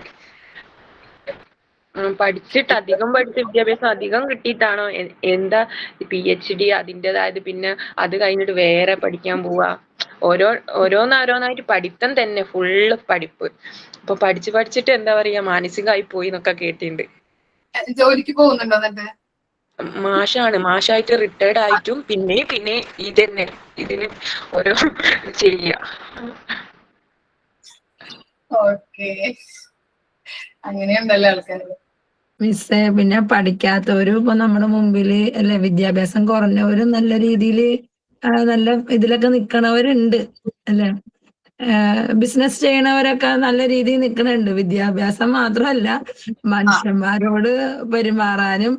പഠിച്ചിട്ട് അധികം പഠിച്ച വിദ്യാഭ്യാസം അധികം കിട്ടിയിട്ടാണോ എന്താ PhD അതിൻ്റെതായത്, പിന്നെ അത് കഴിഞ്ഞിട്ട് വേറെ പഠിക്കാൻ പോവാ, ഓരോന്നായിട്ട് പഠിത്തം തന്നെ ഫുള്ള് പഠിപ്പ്. അപ്പൊ പഠിച്ചിട്ട് എന്താ പറയാ മാനസികമായി പോയി എന്നൊക്കെ കേട്ടിട്ടുണ്ട്. ജോലിക്ക് പോകുന്നുണ്ടോ എന്നിട്ട്? മാഷായിട്ട് റിട്ടയർഡ് ആയിട്ടും പിന്നെ ഇതന്നെ ഇതിന് ഓരോ ചെയ്യാ. ഓക്കെ, അങ്ങനെയുണ്ടല്ലോ ആൾക്കാർ. മിസ്സേ, പിന്നെ പഠിക്കാത്തവരും ഇപ്പൊ നമ്മുടെ മുമ്പില് അല്ലെ, വിദ്യാഭ്യാസം കുറഞ്ഞവരും നല്ല രീതിയിൽ നല്ല ഇതിലൊക്കെ നിക്കണവരുണ്ട് അല്ലെ. ബിസിനസ് ചെയ്യണവരൊക്കെ നല്ല രീതിയിൽ നിക്കണുണ്ട്. വിദ്യാഭ്യാസം മാത്രമല്ല, മനുഷ്യന്മാരോട് പെരുമാറാനും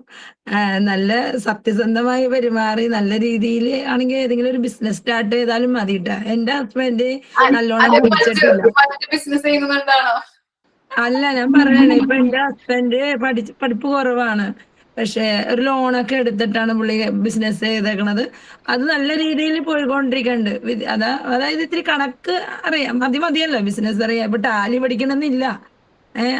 നല്ല സത്യസന്ധമായി പെരുമാറി നല്ല രീതിയിൽ ആണെങ്കിൽ ഏതെങ്കിലും ഒരു ബിസിനസ് സ്റ്റാർട്ട് ചെയ്താലും മതിട്ടാ. എന്റെ ഹസ്ബൻഡ് നല്ലോണം പഠിച്ചിട്ടില്ല. ബിസിനസ് ചെയ്യുന്നുണ്ടാണോ? അല്ല, ഞാൻ പറയണേ, ഇപ്പൊ എന്റെ ഹസ്ബൻഡ് പഠിപ്പ് കുറവാണ്. പക്ഷെ ഒരു ലോണൊക്കെ എടുത്തിട്ടാണ് പുള്ളി ബിസിനസ് ചെയ്തേക്കണത്. അത് നല്ല രീതിയിൽ പോയിക്കൊണ്ടിരിക്കുന്നുണ്ട്. അതായത് ഇത്തിരി കണക്ക് അറിയാം, മതിയല്ലോ ബിസിനസ് അറിയാം. ഇപ്പൊ ടാലി പഠിക്കണമെന്നില്ല.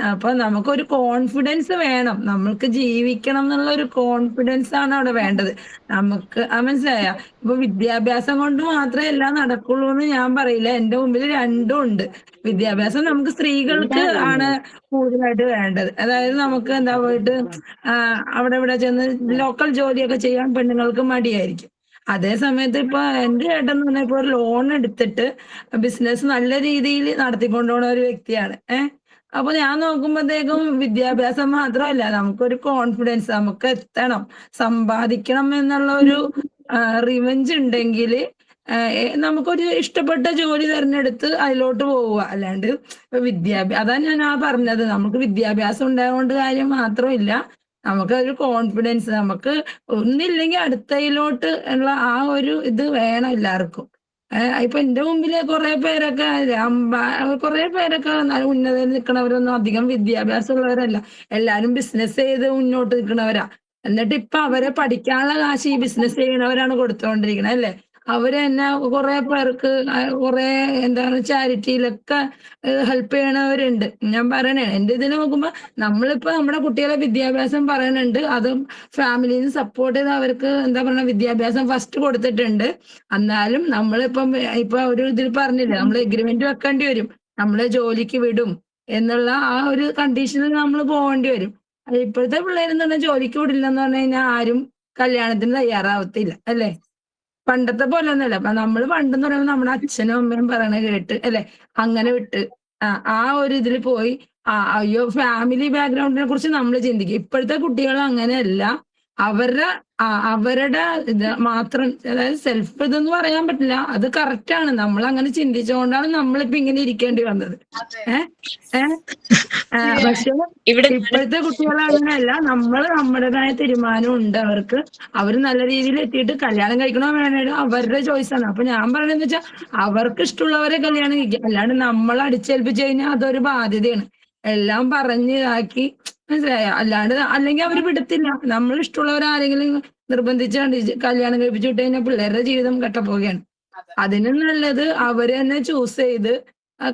അപ്പൊ നമുക്കൊരു കോൺഫിഡൻസ് വേണം. നമ്മൾക്ക് ജീവിക്കണം എന്നുള്ള ഒരു കോൺഫിഡൻസ് ആണ് അവിടെ വേണ്ടത്. നമുക്ക് മനസ്സിലായ? ഇപ്പൊ വിദ്യാഭ്യാസം കൊണ്ട് മാത്രമേ എല്ലാം നടക്കുള്ളൂ എന്ന് ഞാൻ പറയില്ല. എന്റെ മുമ്പിൽ രണ്ടും ഉണ്ട്. വിദ്യാഭ്യാസം നമുക്ക് സ്ത്രീകൾക്ക് ആണ് കൂടുതലായിട്ട് വേണ്ടത്. അതായത് നമുക്ക് എന്താ പോയിട്ട് അവിടെ ഇവിടെ ചെന്ന് ലോക്കൽ ജോലിയൊക്കെ ചെയ്യാൻ പെണ്ണുങ്ങൾക്ക് മടിയായിരിക്കും. അതേ സമയത്ത് ഇപ്പൊ എന്റെ ചേട്ടൻ എന്ന് പറഞ്ഞാൽ ഇപ്പൊ ഒരു ലോൺ എടുത്തിട്ട് ബിസിനസ് നല്ല രീതിയിൽ നടത്തിക്കൊണ്ടുപോകുന്ന ഒരു വ്യക്തിയാണ്. അപ്പൊ ഞാൻ നോക്കുമ്പോഴത്തേക്കും വിദ്യാഭ്യാസം മാത്രമല്ല, നമുക്കൊരു കോൺഫിഡൻസ്, നമുക്ക് എത്തണം, സമ്പാദിക്കണം എന്നുള്ള ഒരു റിവെഞ്ച് ഉണ്ടെങ്കിൽ നമുക്കൊരു ഇഷ്ടപ്പെട്ട ജോലി തിരഞ്ഞെടുത്ത് അതിലോട്ട് പോവുക. അല്ലാണ്ട് അതാണ് ഞാൻ പറഞ്ഞത്, നമുക്ക് വിദ്യാഭ്യാസം ഉണ്ടായതുകൊണ്ട് കാര്യം മാത്രമില്ല, നമുക്കൊരു കോൺഫിഡൻസ്, നമുക്ക് ഒന്നില്ലെങ്കിൽ അടുത്തയിലോട്ട് ഉള്ള ആ ഒരു ഇത് വേണം എല്ലാവർക്കും. ഇപ്പൊ എന്റെ മുമ്പില് കുറെ പേരൊക്കെ ഉന്നതയിൽ നിൽക്കണവരൊന്നും അധികം വിദ്യാഭ്യാസം ഉള്ളവരല്ല. എല്ലാരും ബിസിനസ് ചെയ്ത് മുന്നോട്ട് നിൽക്കണവരാ. എന്നിട്ട് ഇപ്പൊ അവരെ പഠിക്കാനുള്ള കാശ് ഈ ബിസിനസ് ചെയ്യണവരാണ് കൊടുത്തോണ്ടിരിക്കണത് അല്ലേ. അവര് തന്നെ കുറെ പേർക്ക് കുറെ എന്താണ് ചാരിറ്റിയിലൊക്കെ ഹെൽപ്പ് ചെയ്യണവരുണ്ട്. ഞാൻ പറയണേ, എന്റെ ഇതിൽ നോക്കുമ്പോ നമ്മളിപ്പോ നമ്മുടെ കുട്ടികളെ വിദ്യാഭ്യാസം പറയുന്നുണ്ട്, അതും ഫാമിലിയിൽ നിന്ന് സപ്പോർട്ട് ചെയ്ത് അവർക്ക് എന്താ പറയുക വിദ്യാഭ്യാസം ഫസ്റ്റ് കൊടുത്തിട്ടുണ്ട്. എന്നാലും ഇപ്പൊ ഒരു ഇതിൽ പറഞ്ഞില്ലേ, നമ്മൾ എഗ്രിമെന്റ് വെക്കേണ്ടി വരും, നമ്മളെ ജോലിക്ക് വിടും എന്നുള്ള ആ ഒരു കണ്ടീഷനിൽ നമ്മൾ പോകേണ്ടി വരും. ഇപ്പോഴത്തെ പിള്ളേരെന്ന് പറഞ്ഞാൽ ജോലിക്ക് വിടില്ലെന്ന് പറഞ്ഞു കഴിഞ്ഞാൽ ആരും കല്യാണത്തിന് തയ്യാറാവത്തില്ല അല്ലേ. പണ്ടത്തെ പോലെ ഒന്നുമല്ല. അപ്പൊ നമ്മൾ പണ്ടെന്ന് പറയുമ്പോൾ നമ്മുടെ അച്ഛനും അമ്മയും പറയണ കേട്ട് അല്ലെ, അങ്ങനെ വിട്ട് ആ ഒരു ഇതിൽ പോയി അയ്യോ ഫാമിലി ബാക്ക്ഗ്രൗണ്ടിനെ കുറിച്ച് നമ്മൾ ചിന്തിക്കും. ഇപ്പോഴത്തെ കുട്ടികൾ അങ്ങനെയല്ല. അവരുടെ ഇത് മാത്രം, അതായത് സെൽഫ് ഇതെന്ന് പറയാൻ പറ്റില്ല, അത് കറക്റ്റ് ആണ്. നമ്മൾ അങ്ങനെ ചിന്തിച്ചുകൊണ്ടാണ് നമ്മളിപ്പോ ഇങ്ങനെ ഇരിക്കേണ്ടി വന്നത്. പക്ഷെ ഇപ്പോഴത്തെ കുട്ടികൾ അങ്ങനെയല്ല. നമ്മൾ നമ്മുടേതായ തീരുമാനം ഉണ്ട് അവർക്ക്. അവർ നല്ല രീതിയിൽ എത്തിയിട്ട് കല്യാണം കഴിക്കണോ വേണോ അവരുടെ ചോയ്സാണ്. അപ്പൊ ഞാൻ പറയുന്നത് വെച്ചാൽ അവർക്ക് ഇഷ്ടമുള്ളവരെ കല്യാണം കഴിക്കുക, അല്ലാണ്ട് നമ്മൾ അടിച്ചേൽപ്പിച്ചു കഴിഞ്ഞാൽ അതൊരു ബാധ്യതയാണ്. എല്ലാം പറഞ്ഞ് ഇതാക്കി മനസ്സിലായ, അല്ലാണ്ട് അല്ലെങ്കിൽ അവർ വിടത്തില്ല. നമ്മൾ ഇഷ്ടമുള്ളവർ ആരെങ്കിലും നിർബന്ധിച്ചാണ്ട് കല്യാണം കഴിപ്പിച്ചു വിട്ട് കഴിഞ്ഞാൽ പിള്ളേരുടെ ജീവിതം കെട്ടപ്പോവുകയാണ്. അതിനും നല്ലത് അവര് തന്നെ ചൂസ് ചെയ്ത്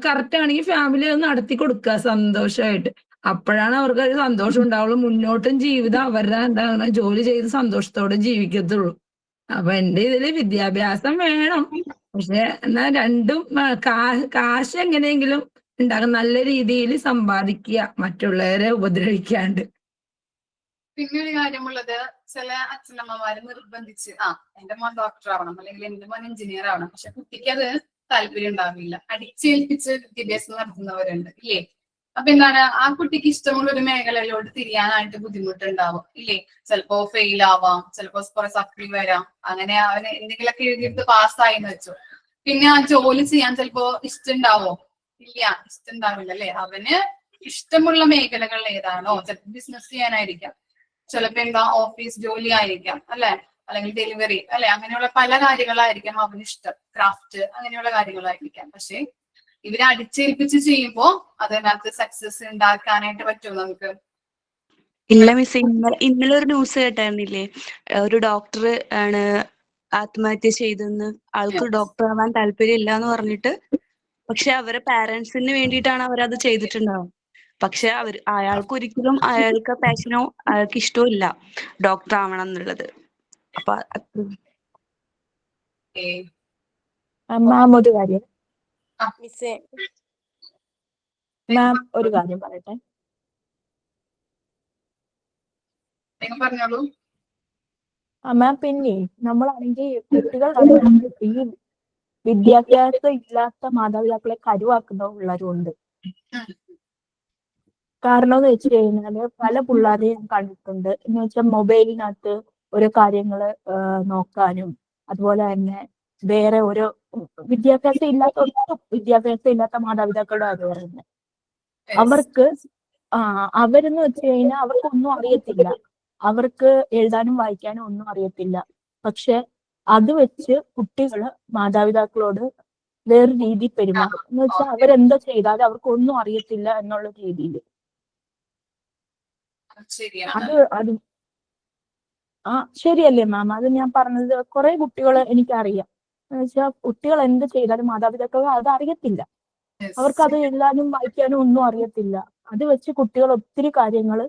കറക്റ്റ് ആണെങ്കിൽ ഫാമിലി അത് നടത്തി കൊടുക്കുക സന്തോഷമായിട്ട്. അപ്പോഴാണ് അവർക്ക് ഒരു സന്തോഷം ഉണ്ടാവുള്ളൂ. മുന്നോട്ടും ജീവിതം അവരുടെ എന്താണ് ജോലി ചെയ്ത് സന്തോഷത്തോടെ ജീവിക്കത്തുള്ളൂ. അപ്പൊ എന്റെ ഇതില് വിദ്യാഭ്യാസം വേണം, പക്ഷെ എന്നാ രണ്ടും കാശ് എങ്ങനെയെങ്കിലും ഉണ്ടാകും, നല്ല രീതിയിൽ സമ്പാദിക്കുക, മറ്റുള്ളവരെ ഉപദ്രവിക്കാണ്ട്. പിന്നെ ഒരു കാര്യമുള്ളത്, ചില അച്ഛനമ്മമാര് നിർബന്ധിച്ച് എന്റെ മോൻ ഡോക്ടർ ആവണം അല്ലെങ്കിൽ എന്റെ മോൻ എഞ്ചിനീയർ ആവണം, പക്ഷെ കുട്ടിക്ക് അത് താല്പര്യം ഉണ്ടാവില്ല. അടിച്ചേൽപ്പിച്ച് വിദ്യാഭ്യാസം നടത്തുന്നവരുണ്ട് ഇല്ലേ? അപ്പൊ എന്താണ്, ആ കുട്ടിക്ക് ഇഷ്ടമുള്ള ഒരു മേഖലയിലോട്ട് തിരിയാനായിട്ട് ബുദ്ധിമുട്ടുണ്ടാവും ഇല്ലേ? ചിലപ്പോ ഫെയിൽ ആവാം, ചിലപ്പോ കുറെ സപ്ലി വരാം, അങ്ങനെ അവന് എന്തെങ്കിലുമൊക്കെ എഴുതിയിട്ട് പാസ്സായി എന്ന് വെച്ചു. പിന്നെ ആ ജോലി ചെയ്യാൻ ചിലപ്പോ ഇഷ്ടമുണ്ടാവോ? ഇല്ല, ഇഷ്ടമുണ്ടാവില്ല അല്ലെ? അവന് ഇഷ്ടമുള്ള മേഖലകൾ ഏതാണോ, ചിലപ്പോ ബിസിനസ് ചെയ്യാനായിരിക്കാം, ചിലപ്പോ എന്താ ഓഫീസ് ജോലി ആയിരിക്കാം അല്ലെ, അല്ലെങ്കിൽ ഡെലിവറി അല്ലെ, അങ്ങനെയുള്ള പല കാര്യങ്ങളായിരിക്കാം അവന് ഇഷ്ടം, ക്രാഫ്റ്റ് അങ്ങനെയുള്ള കാര്യങ്ങളായിരിക്കാം. പക്ഷെ ഇവരെ അടിച്ചേൽപ്പിച്ച് ചെയ്യുമ്പോ അതിനകത്ത് സക്സസ് ഉണ്ടാക്കാനായിട്ട് പറ്റുമോ നമുക്ക്? ഇല്ല മിസ്, ഇന്നലെ ഒരു ന്യൂസ് കേട്ടായിരുന്നില്ലേ, ഒരു ഡോക്ടർ ആണ് ആത്മഹത്യ ചെയ്തെന്ന്. ആൾക്ക് ഡോക്ടർ ആവാൻ താല്പര്യം ഇല്ല എന്ന് പറഞ്ഞിട്ട്, പക്ഷെ അവരെ പാരന്റ്സിന് വേണ്ടിയിട്ടാണ് അവരത് ചെയ്തിട്ടുണ്ടാവും. പക്ഷെ അയാൾക്ക് ഒരിക്കലും അയാൾക്ക് പാഷനോ അയാൾക്ക് ഇഷ്ടവും ഇല്ല ഡോക്ടർ ആവണം എന്നുള്ളത്. അപ്പൊ മാം ഒരു കാര്യം മിസ്സേ, മാം ഒരു കാര്യം പറയട്ടെ. പറഞ്ഞോളൂ. മാം പിന്നെ നമ്മളാണെങ്കിൽ കുട്ടികൾ ഈ വിദ്യാഭ്യാസം ഇല്ലാത്ത മാതാപിതാക്കളെ കരുവാക്കുന്ന പിള്ളേരും ഉണ്ട്. കാരണം എന്ന് വെച്ച് കഴിഞ്ഞാല് പല പിള്ളേരെയും കണ്ടിട്ടുണ്ട്. എന്ന് വെച്ചാൽ മൊബൈലിനകത്ത് ഓരോ കാര്യങ്ങള് നോക്കാനും, അതുപോലെ തന്നെ വേറെ ഓരോ വിദ്യാഭ്യാസം ഇല്ലാത്ത മാതാപിതാക്കളുടെ കാര്യം പറയുന്നത്. അവരെന്ന് വെച്ച് കഴിഞ്ഞാൽ അവർക്കൊന്നും അറിയത്തില്ല, അവർക്ക് എഴുതാനും വായിക്കാനും ഒന്നും അറിയത്തില്ല. പക്ഷെ അത് വെച്ച് കുട്ടികള് മാതാപിതാക്കളോട് വേറെ രീതി പെരുമാറും. എന്ന് വെച്ചാൽ അവരെന്താ ചെയ്താലും അവർക്കൊന്നും അറിയത്തില്ല എന്നുള്ള രീതിയിൽ. അത് ശരിയല്ലേ മാം? അത് ഞാൻ പറഞ്ഞത് കുറെ കുട്ടികളെ എനിക്കറിയാം. എന്ന് വെച്ചാൽ കുട്ടികൾ എന്ത് ചെയ്താലും മാതാപിതാക്കൾ അത് അറിയത്തില്ല, അവർക്ക് അത് എഴുതാനും വായിക്കാനും ഒന്നും അറിയത്തില്ല. അത് വെച്ച് കുട്ടികൾ ഒത്തിരി കാര്യങ്ങൾ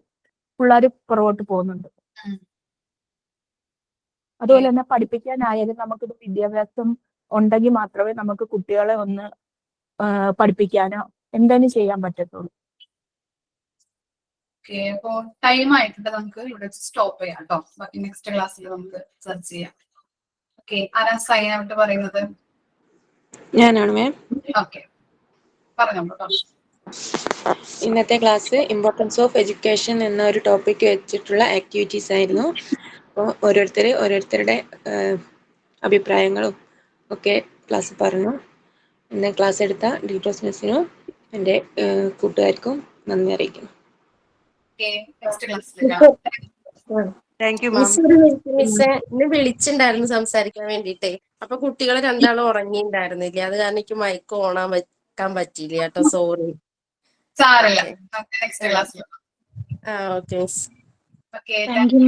പിള്ളേർ പുറകോട്ട് പോകുന്നുണ്ട്. അതുപോലെ തന്നെ പഠിപ്പിക്കാനായാലും നമുക്കിത് വിദ്യാഭ്യാസം ഉണ്ടെങ്കിൽ മാത്രമേ നമുക്ക് കുട്ടികളെ ഒന്ന് പഠിപ്പിക്കാനോ എന്തെങ്കിലും ചെയ്യാൻ പറ്റത്തുള്ളൂ. അപ്പോ ടൈം ആയിട്ടുണ്ട്, നമുക്ക് ഇവിടെ സ്റ്റോപ്പ് ചെയ്യാം കേട്ടോ. ബാക്കി നെക്സ്റ്റ് ക്ലാസ്സിൽ നമുക്ക് സെർച്ച് ചെയ്യാം. ഓക്കെ, ആരാ സൈൻ ഔട്ട് പറയുന്നത്? ഞാനാണ് മാം. ഓക്കെ, പറഞ്ഞോളൂ കേട്ടോ. ഇന്നത്തെ ക്ലാസ് ഇമ്പോർട്ടൻസ് ഓഫ് എഡ്യൂക്കേഷൻ എന്ന ഒരു ടോപ്പിക് വെച്ചിട്ടുള്ള ആക്ടിവിറ്റീസ് ആയിരുന്നു. അപ്പോൾ ഓരോരുത്തരുടെ അഭിപ്രായങ്ങളും ഒക്കെ ക്ലാസ് പറഞ്ഞു. ഇന്ന് ക്ലാസ് എടുത്ത ഡീറ്റോസ് മിസ്സിനും എൻ്റെ കൂട്ടുകാർക്കും നന്ദി അറിയിക്കുന്നു. മിസ്സേ ഇന്ന് വിളിച്ചിണ്ടായിരുന്നു സംസാരിക്കാൻ വേണ്ടിട്ടേ. അപ്പൊ കുട്ടികളെ രണ്ടാളും ഉറങ്ങിണ്ടായിരുന്നില്ലേ, അത് കാരണം എനിക്ക് മൈക്ക് ഓണാൻ വെക്കാൻ പറ്റിയില്ല കേട്ടോ, സോറി. സാരമില്ല, നെക്സ്റ്റ് ക്ലാസ്സിൽ. Okay miss. Okay, thank U.